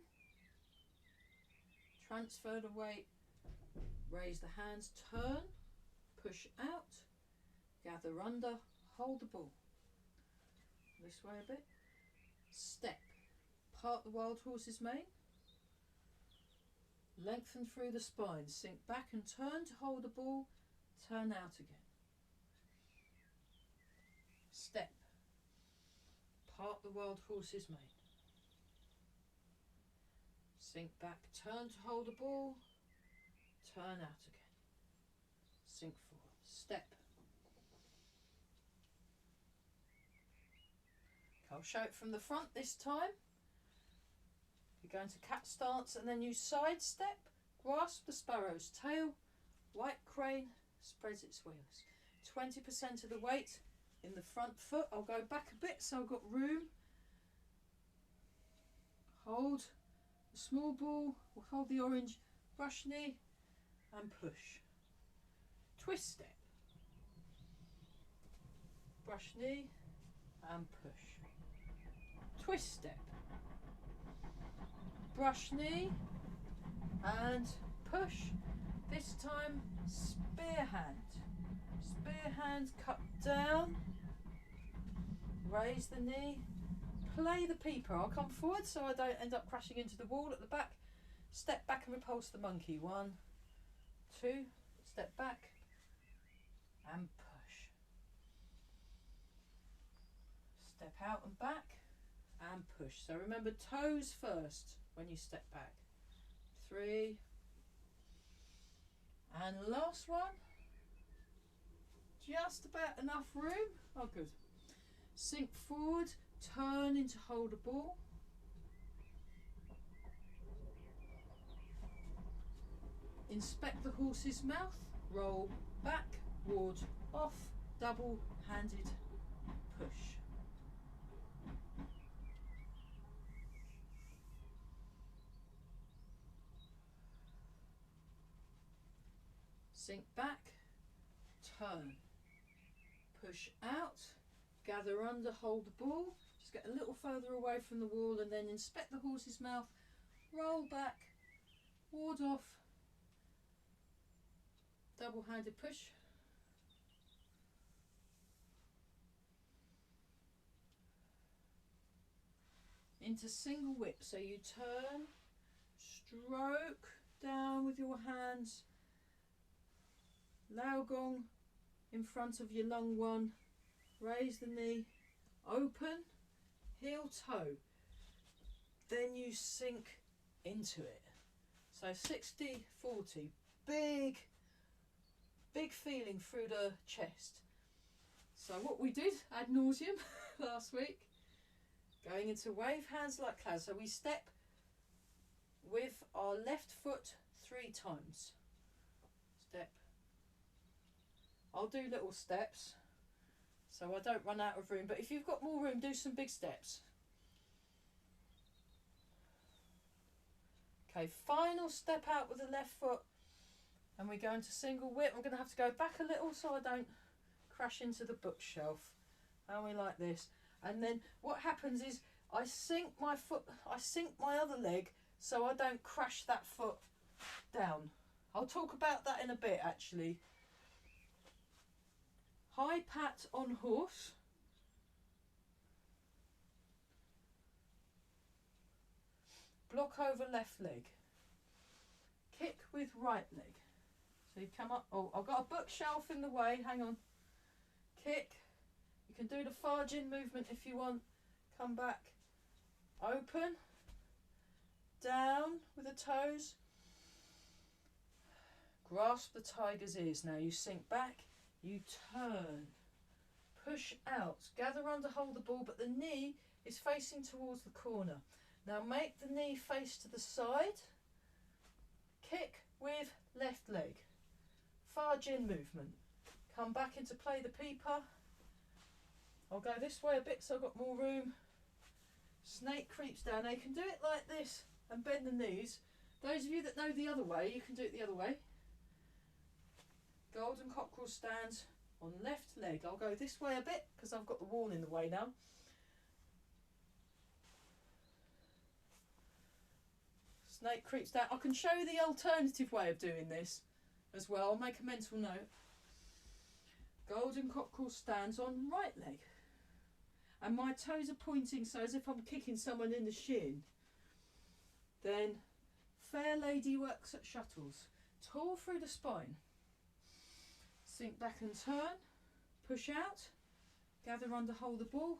Transfer the weight, raise the hands, turn, push out, gather under, hold the ball. This way a bit. Step, part the wild horse's mane, lengthen through the spine, sink back and turn to hold the ball, turn out again. Step, part the wild horse's mane. Sink back, turn to hold the ball, turn out again. Sink forward, step. I'll show it from the front this time. You're going to cat stance and then you side step, grasp the sparrow's tail, white crane spreads its wings. 20% of the weight in the front foot. I'll go back a bit so I've got room. Hold. Small ball, we'll hold the orange brush knee and push. twist step, brush knee and push, twist step, brush knee and push. This time spear hand, cut down, raise the knee, play the peeper. I'll come forward so I don't end up crashing into the wall at the back. Step back and repulse the monkey. 1, 2, step back and push. Step out and back and push. So remember, toes first when you step back. 3, and last one. Just about enough room. Oh, good. Sink forward, turn into hold a ball. Inspect the horse's mouth, roll back, ward off, double-handed push. Sink back, turn, push out, gather under, hold the ball, just get a little further away from the wall and then inspect the horse's mouth, roll back, ward off, double-handed push. Into single whip, so you turn, stroke down with your hands, Lao gong in front of your lung one, raise the knee, open, heel toe, then you sink into it. So 60-40, big feeling through the chest. So what we did ad nauseum last week, going into wave hands like clouds. So we step with our left foot 3 times. Step. I'll do little steps so I don't run out of room, but if you've got more room, do some big steps. Okay, final step out with the left foot and we go into single whip. I'm going to have to go back a little so I don't crash into the bookshelf. And we like this. And then what happens is I sink my other leg so I don't crash that foot down. I'll talk about that in a bit actually. High pat on horse. Block over left leg. Kick with right leg. So you come up. Oh, I've got a bookshelf in the way. Hang on. Kick. You can do the Farjin movement if you want. Come back. Open. Down with the toes. Grasp the tiger's ears. Now you sink back. You turn, push out, gather under, hold the ball, but the knee is facing towards the corner. Now make the knee face to the side, kick with left leg, Farjin movement. Come back into play the peeper. I'll go this way a bit so I've got more room. Snake creeps down. Now you can do it like this and bend the knees. Those of you that know the other way, you can do it the other way. Golden cockerel stands on left leg. I'll go this way a bit because I've got the wall in the way now. Snake creeps down. I can show you the alternative way of doing this as well. I'll make a mental note. Golden cockerel stands on right leg. And my toes are pointing so as if I'm kicking someone in the shin. Then fair lady works at shuttles. Tall through the spine. Sink back and turn, push out, gather under, hold the ball.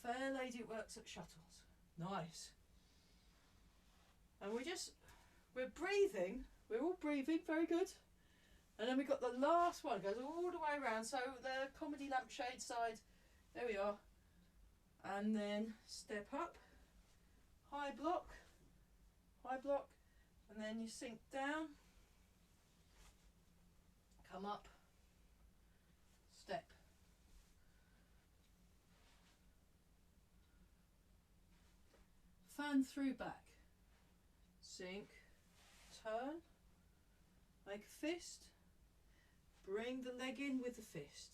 Fair lady works at shuttles. Nice. And we're breathing, we're all breathing, very good. And then we've got the last one, goes all the way around. So the comedy lampshade side, there we are. And then step up, high block, and then you sink down. Come up, step. Fan through back, sink, turn, make a fist, Bring the leg in with the fist.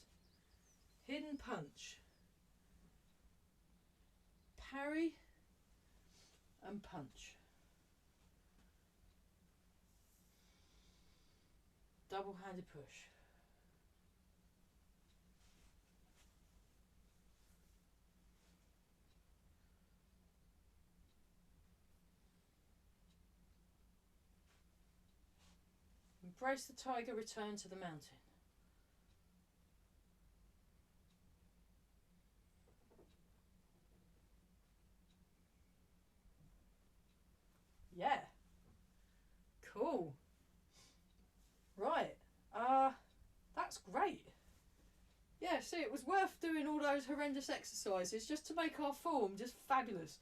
Hidden punch. Parry and punch. Double-handed push. Embrace the tiger, return to the mountain. Yeah. Cool. Right. That's great. Yeah, see, it was worth doing all those horrendous exercises just to make our form just fabulous.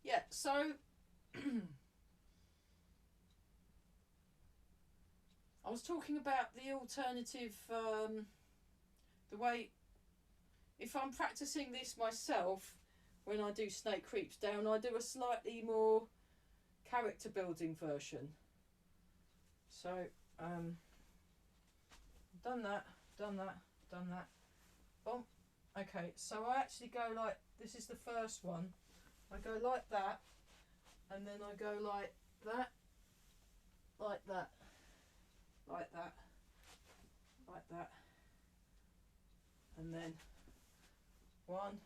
Yeah, so I was talking about the alternative, the way, if I'm practicing this myself, when I do Snake Creeps Down, I do a slightly more character building version. So, done that. Boom. Okay, so I actually go like, this is the first one. I go like that, and then I go like that, like that, like that, like that, and then 1,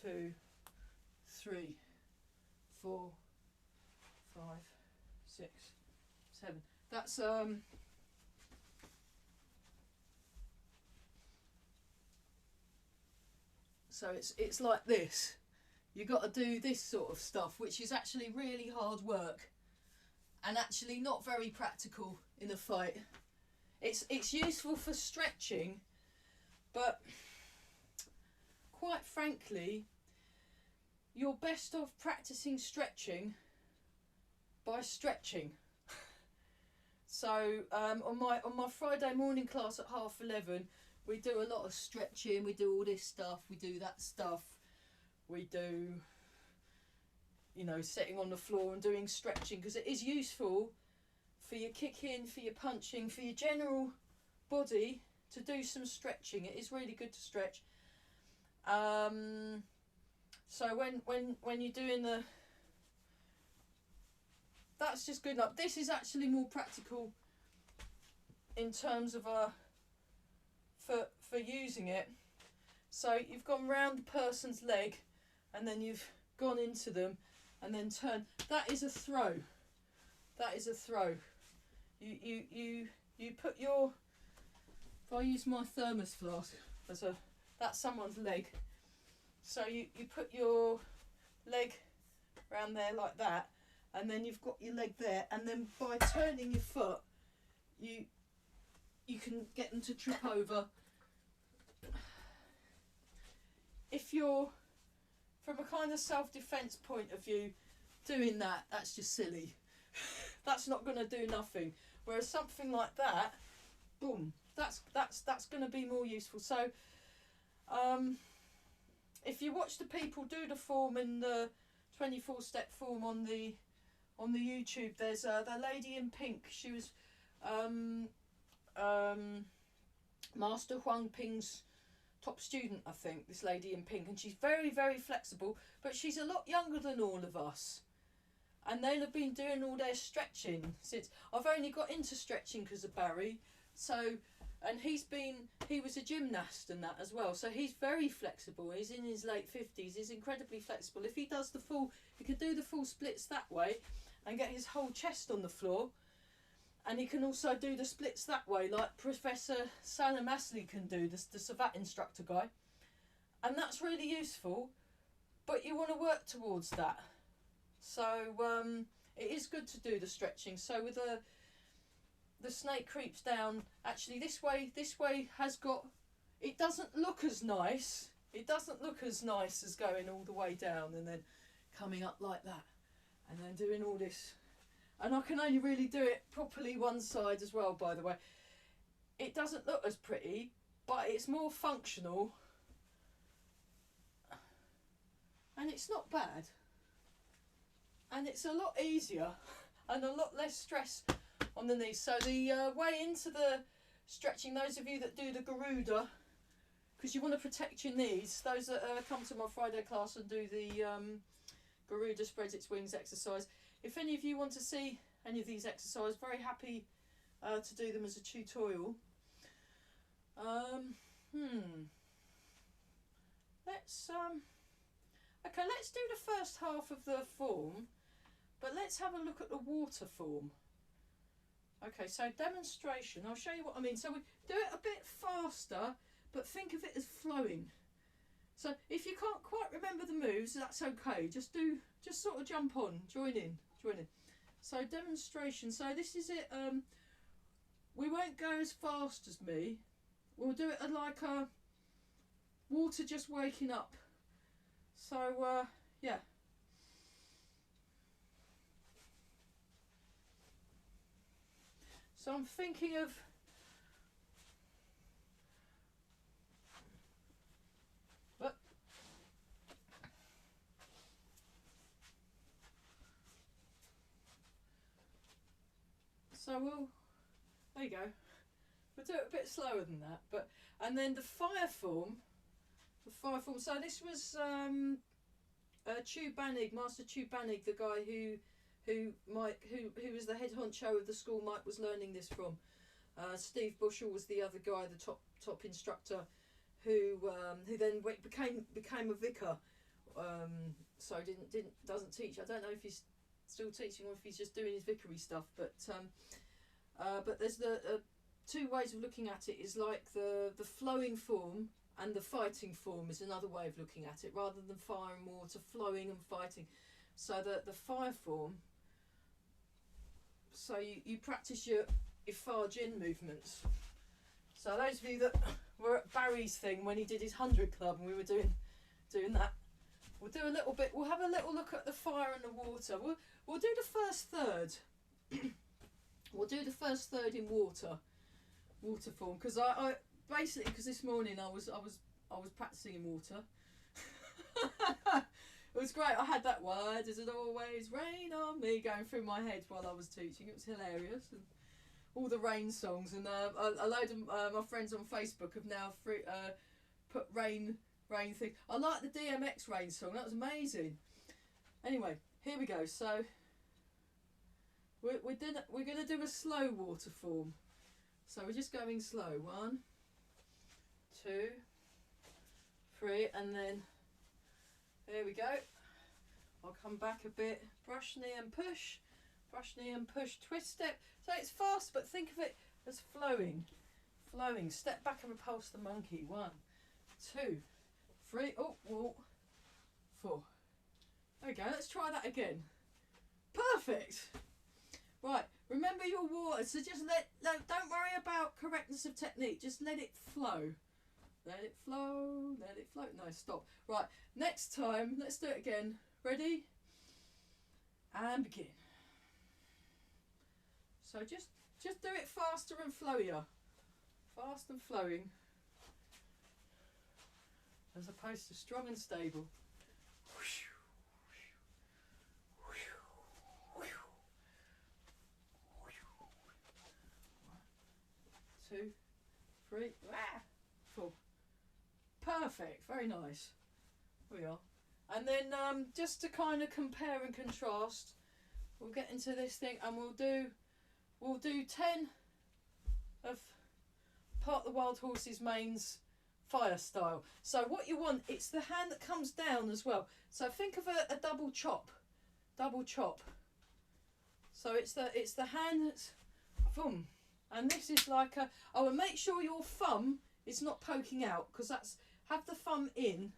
2, 3, 4, 5, 6, 7. That's so it's like this. You got to do this sort of stuff, which is actually really hard work, and actually not very practical in a fight. It's useful for stretching, but quite frankly, you're best off practicing stretching by stretching. So on my Friday morning class at 11:30, we do a lot of stretching. We do all this stuff. We do that stuff. We do, you know, sitting on the floor and doing stretching, because it is useful for your kicking, for your punching, for your general body to do some stretching. It is really good to stretch. So when you're doing the, that's just good enough. This is actually more practical in terms of for using it. So you've gone round the person's leg, and then you've gone into them, and then turn. That is a throw. That is a throw. You put your, if I use my thermos flask as a, that's someone's leg. So you put your leg around there like that, and then you've got your leg there, and then by turning your foot, you can get them to trip over. If you're, from a kind of self-defense point of view, doing that, that's just silly. That's not going to do nothing. Whereas something like that, boom, that's going to be more useful. So if you watch the people do the form in the 24-step form on the YouTube, there's the lady in pink. She was Master Huang Ping's top student, I think, this lady in pink, and she's very, very flexible, but she's a lot younger than all of us, and they'll have been doing all their stretching since. I've only got into stretching because of Barry, so, and he was a gymnast and that as well, so he's very flexible. He's in his late 50s. He's incredibly flexible. If he does the full, he can do the full splits that way and get his whole chest on the floor. And he can also do the splits that way, like Professor Salam Asli can do, the Savat instructor guy. And that's really useful, but you want to work towards that. So it is good to do the stretching. So with the Snake Creeps Down, actually this way has got, it doesn't look as nice. It doesn't look as nice as going all the way down and then coming up like that. And then doing all this. And I can only really do it properly one side as well, by the way. It doesn't look as pretty, but it's more functional. And it's not bad. And it's a lot easier and a lot less stress on the knees. So the way into the stretching, those of you that do the Garuda, because you want to protect your knees, those that come to my Friday class and do the Garuda spreads its wings exercise, if any of you want to see any of these exercises, very happy to do them as a tutorial. Let's do the first half of the form, but let's have a look at the water form. Okay, so demonstration, I'll show you what I mean. So we do it a bit faster, but think of it as flowing. So if you can't quite remember the moves, that's okay. Just sort of jump on, join in. So demonstration, so this is it. We won't go as fast as me. We'll do it like a water just waking up. So yeah. So I'm thinking of there you go. We'll do it a bit slower than that, and then the fire form. So this was Chuan, Master Chuan, the guy who was the head honcho of the school Mike was learning this from. Steve Bushell was the other guy, the top instructor, who then became a vicar. So doesn't teach. I don't know if he's still teaching or if he's just doing his vicary stuff. But there's the two ways of looking at it. Is like the flowing form and the fighting form is another way of looking at it, rather than fire and water, flowing and fighting. So the fire form. So you practice your far jin movements. So those of you that were at Barry's thing when he did his 100 club and we were doing that, we'll do a little bit. We'll have a little look at the fire and the water. We'll do the first third. We'll do the first third in water form, because I basically, because this morning I was practicing in water. It was great. I had that "Why does it always rain on me" going through my head while I was teaching. It was hilarious, and all the rain songs. And a load of my friends on Facebook have now put rain thing. I like the DMX rain song. That was amazing. Anyway, here we go. So we're gonna do a slow water form. So we're just going slow. 1, 2, 3, and then there we go. I'll come back a bit. Brush knee and push. Brush knee and push. Twist step. So it's fast, but think of it as flowing. Flowing. Step back and repulse the monkey. 1, 2, 3. Oh, walk. 4. There we go. Let's try that again. Perfect. Right. Remember your water. So just don't worry about correctness of technique. Just let it flow. Let it flow, let it flow. No, stop. Right, next time, let's do it again. Ready? And begin. So just do it faster and flowier. Fast and flowing. As opposed to strong and stable. 1, 2, 3, 4. Perfect, very nice. There we are. And then just to kind of compare and contrast, we'll get into this thing and we'll do 10 of Part the Wild Horse's mains fire style. So what you want, it's the hand that comes down as well. So think of a double chop. So it's the hand that's boom. And this is like and make sure your thumb is not poking out, because have the thumb in.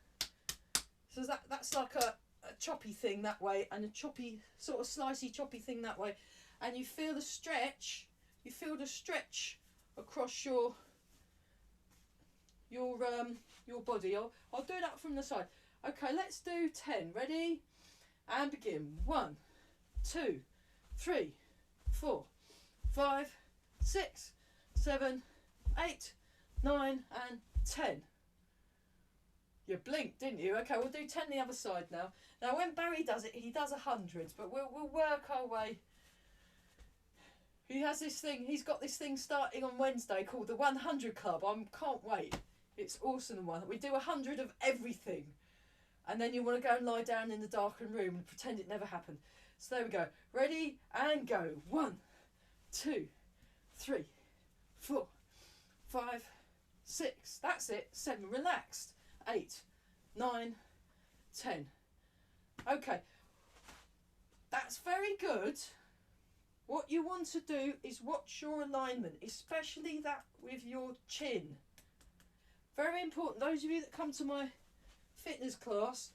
So that's like a choppy thing that way, and a choppy, sort of slicey choppy thing that way. And you feel the stretch. You feel the stretch across your body. I'll do that from the side. Okay, let's do 10. Ready? And begin. 1, 2, 3, 4, 5, 6, 7, 8, 9, and 10. You blinked, didn't you? Okay, we'll do 10 the other side now. Now, when Barry does it, he does 100s, but we'll work our way He has this thing, he's got this thing starting on Wednesday called the 100 Club. I can't wait. It's awesome, the one. We do 100 of everything. And then you want to go and lie down in the darkened room and pretend it never happened. So there we go. Ready and go. 1, 2, 3, 4, 5, 6. That's it. 7. Relaxed. 8, 9, 10. Okay. That's very good. What you want to do is watch your alignment, especially that with your chin. Very important. Those of you that come to my fitness class,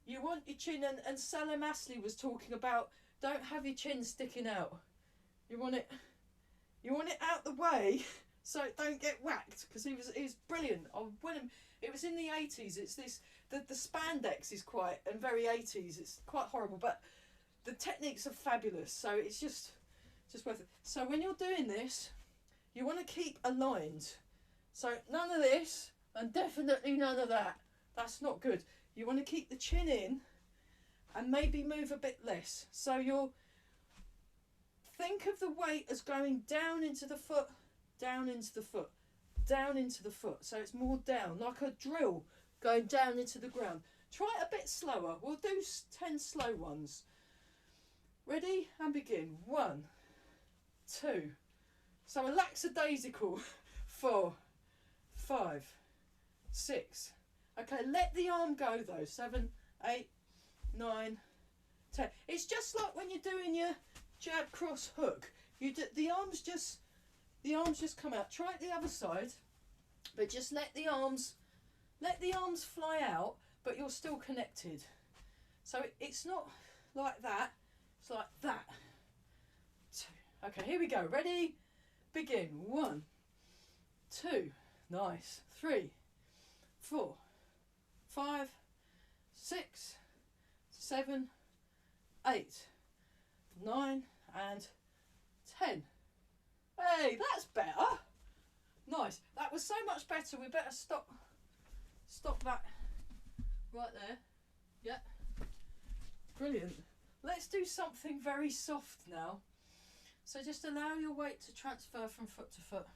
you want your chin, and Salam Asli was talking about don't have your chin sticking out. You want it out the way so it don't get whacked, because he was brilliant. It was in the 80s. It's this the spandex is quite and very 80s. It's quite horrible, but the techniques are fabulous. So it's just worth it. So when you're doing this, you want to keep aligned. So none of this and definitely none of that. That's not good. You want to keep the chin in and maybe move a bit less. So you'll think of the weight as going down into the foot, down into the foot, down into the foot. So it's more down, like a drill going down into the ground. Try it a bit slower. We'll do 10 slow ones. Ready and begin. 1, 2. So a lackadaisical. 4, 5, 6. Okay, let the arm go though. 7, 8, 9, 10. It's just like when you're doing your jab cross hook. You do, the arms just come out. Try it the other side, but just let the arms fly out, but you're still connected. So it's not like that. It's like that. 2. Okay, here we go. Ready? Begin. 1, 2. Nice. 3, 4, 5, 6, 7, 8, 9, and 10. Hey, that's better. Nice. That was so much better. We better stop that right there. Yeah. Brilliant. Let's do something very soft now. So just allow your weight to transfer from foot to foot.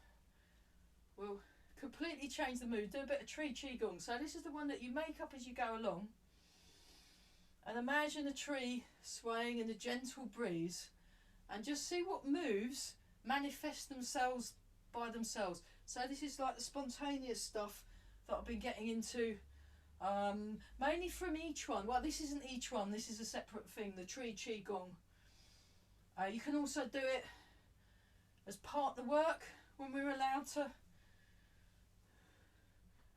We'll completely change the mood. Do a bit of tree qigong. So this is the one that you make up as you go along. And imagine a tree swaying in a gentle breeze, and just see what moves manifest themselves by themselves. So this is like the spontaneous stuff that I've been getting into, mainly from Chuan. Well, this isn't Chuan, this is a separate thing, the tree qigong. You can also do it as part of the work when we're allowed to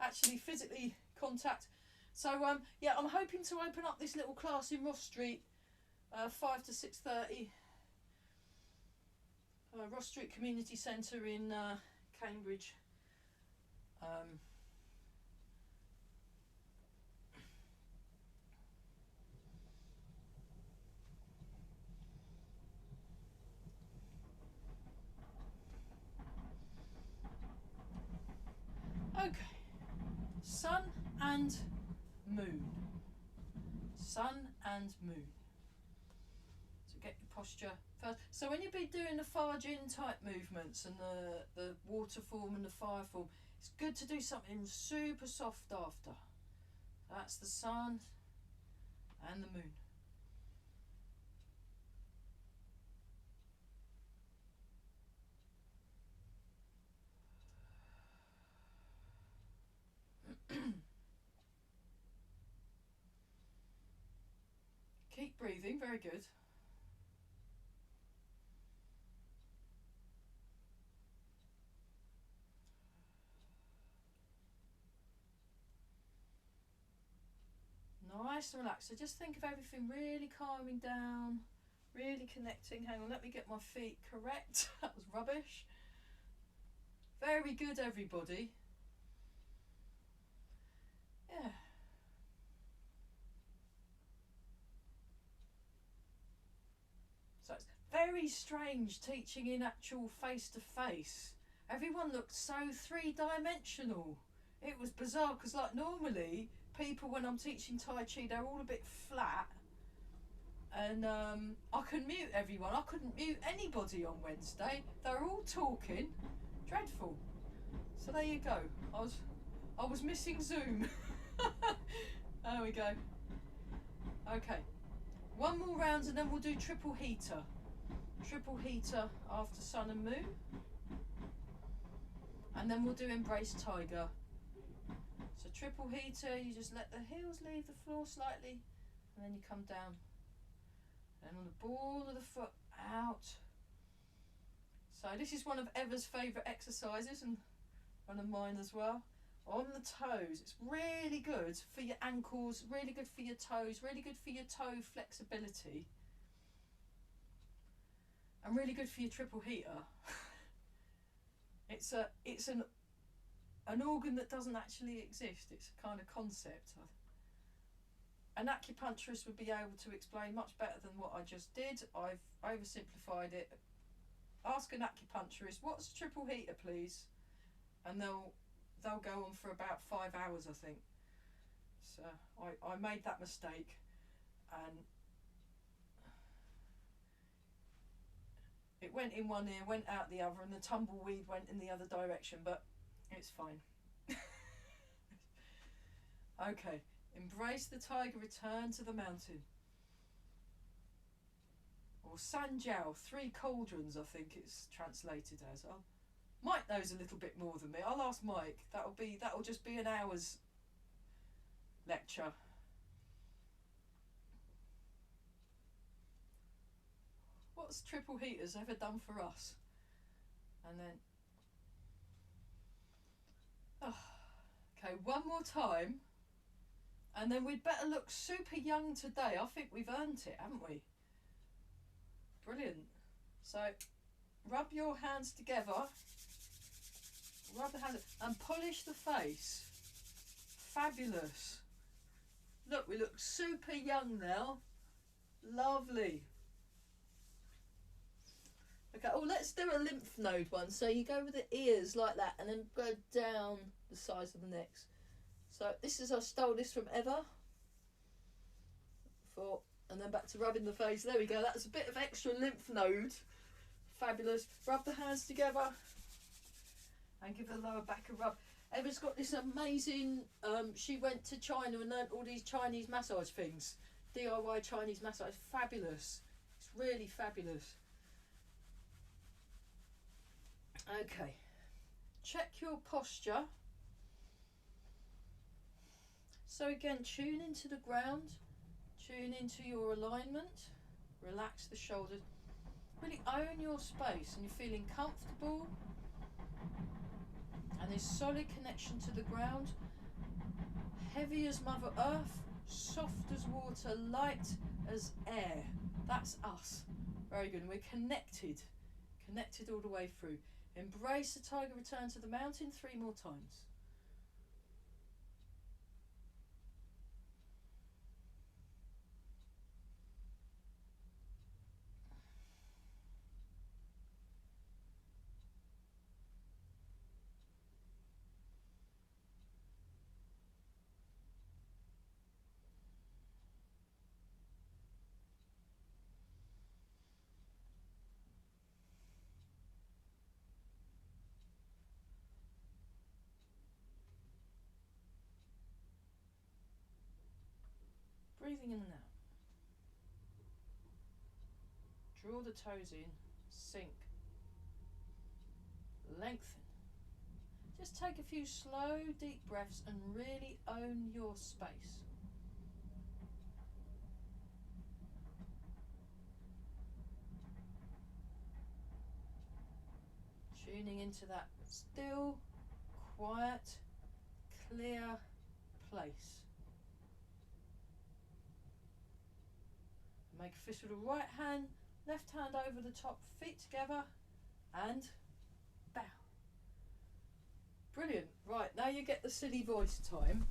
actually physically contact. So yeah, I'm hoping to open up this little class in Ross Street, 5 to 6:30. Ross Street Community Centre in Cambridge. Okay, sun and moon. Sun and moon. So get your posture first. So when you've been doing the Farjin type movements and the water form and the fire form, it's good to do something super soft after. That's the sun and the moon. Keep breathing, very good. Nice and relaxed. So just think of everything really calming down, really connecting. Hang on, let me get my feet correct. That was rubbish. Very good, everybody. Yeah. So it's very strange teaching in actual face-to-face. Everyone looked so three-dimensional. It was bizarre, because like normally people, when I'm teaching Tai Chi, they're all a bit flat and I can mute everyone. I couldn't mute anybody on Wednesday. They were all talking. Dreadful. So there you go. I was missing Zoom. There we go. Okay. One more round and then we'll do triple heater. Triple heater after sun and moon. And then we'll do embrace tiger. So triple heater, you just let the heels leave the floor slightly and then you come down. And on the ball of the foot out. So this is one of Eva's favourite exercises and one of mine as well. On the toes, it's really good for your ankles, really good for your toes, really good for your toe flexibility, and really good for your triple heater. It's an organ that doesn't actually exist. It's a kind of concept. An acupuncturist would be able to explain much better than what I just did. I've oversimplified it. Ask an acupuncturist, what's a triple heater, please? And they'll go on for about 5 hours, I think. So I made that mistake, and it went in one ear, went out the other, and the tumbleweed went in the other direction, but it's fine. Okay, embrace the tiger, return to the mountain. Or Sanjiao, 3 cauldrons, I think it's translated as. Mike knows a little bit more than me. I'll ask Mike. That'll just be an hour's lecture. What's triple heaters ever done for us? And then okay, one more time, and then we'd better look super young today. I think we've earned it, haven't we? Brilliant. So rub your hands together. Rub the hands and polish the face. Fabulous. Look, we look super young now. Lovely. Okay, oh, let's do a lymph node one. So you go with the ears like that and then go down the sides of the necks. So this is, I stole this from Eva. And then back to rubbing the face. There we go. That's a bit of extra lymph node. Fabulous. Rub the hands together. And give the lower back a rub. Eva's got this amazing, she went to China and learnt all these Chinese massage things. DIY Chinese massage, fabulous. It's really fabulous. Okay, check your posture. So again, tune into the ground, tune into your alignment, relax the shoulders, really own your space and you're feeling comfortable. And there's solid connection to the ground, heavy as Mother Earth, soft as water, light as air. That's us. Very good. And we're connected all the way through. Embrace the tiger, return to the mountain 3 more times. Breathing in and out. Draw the toes in, sink, lengthen. Just take a few slow, deep breaths and really own your space. Tuning into that still, quiet, clear place. Make a fist with the right hand, left hand over the top, feet together, and bow. Brilliant. Right, now you get the silly voice time.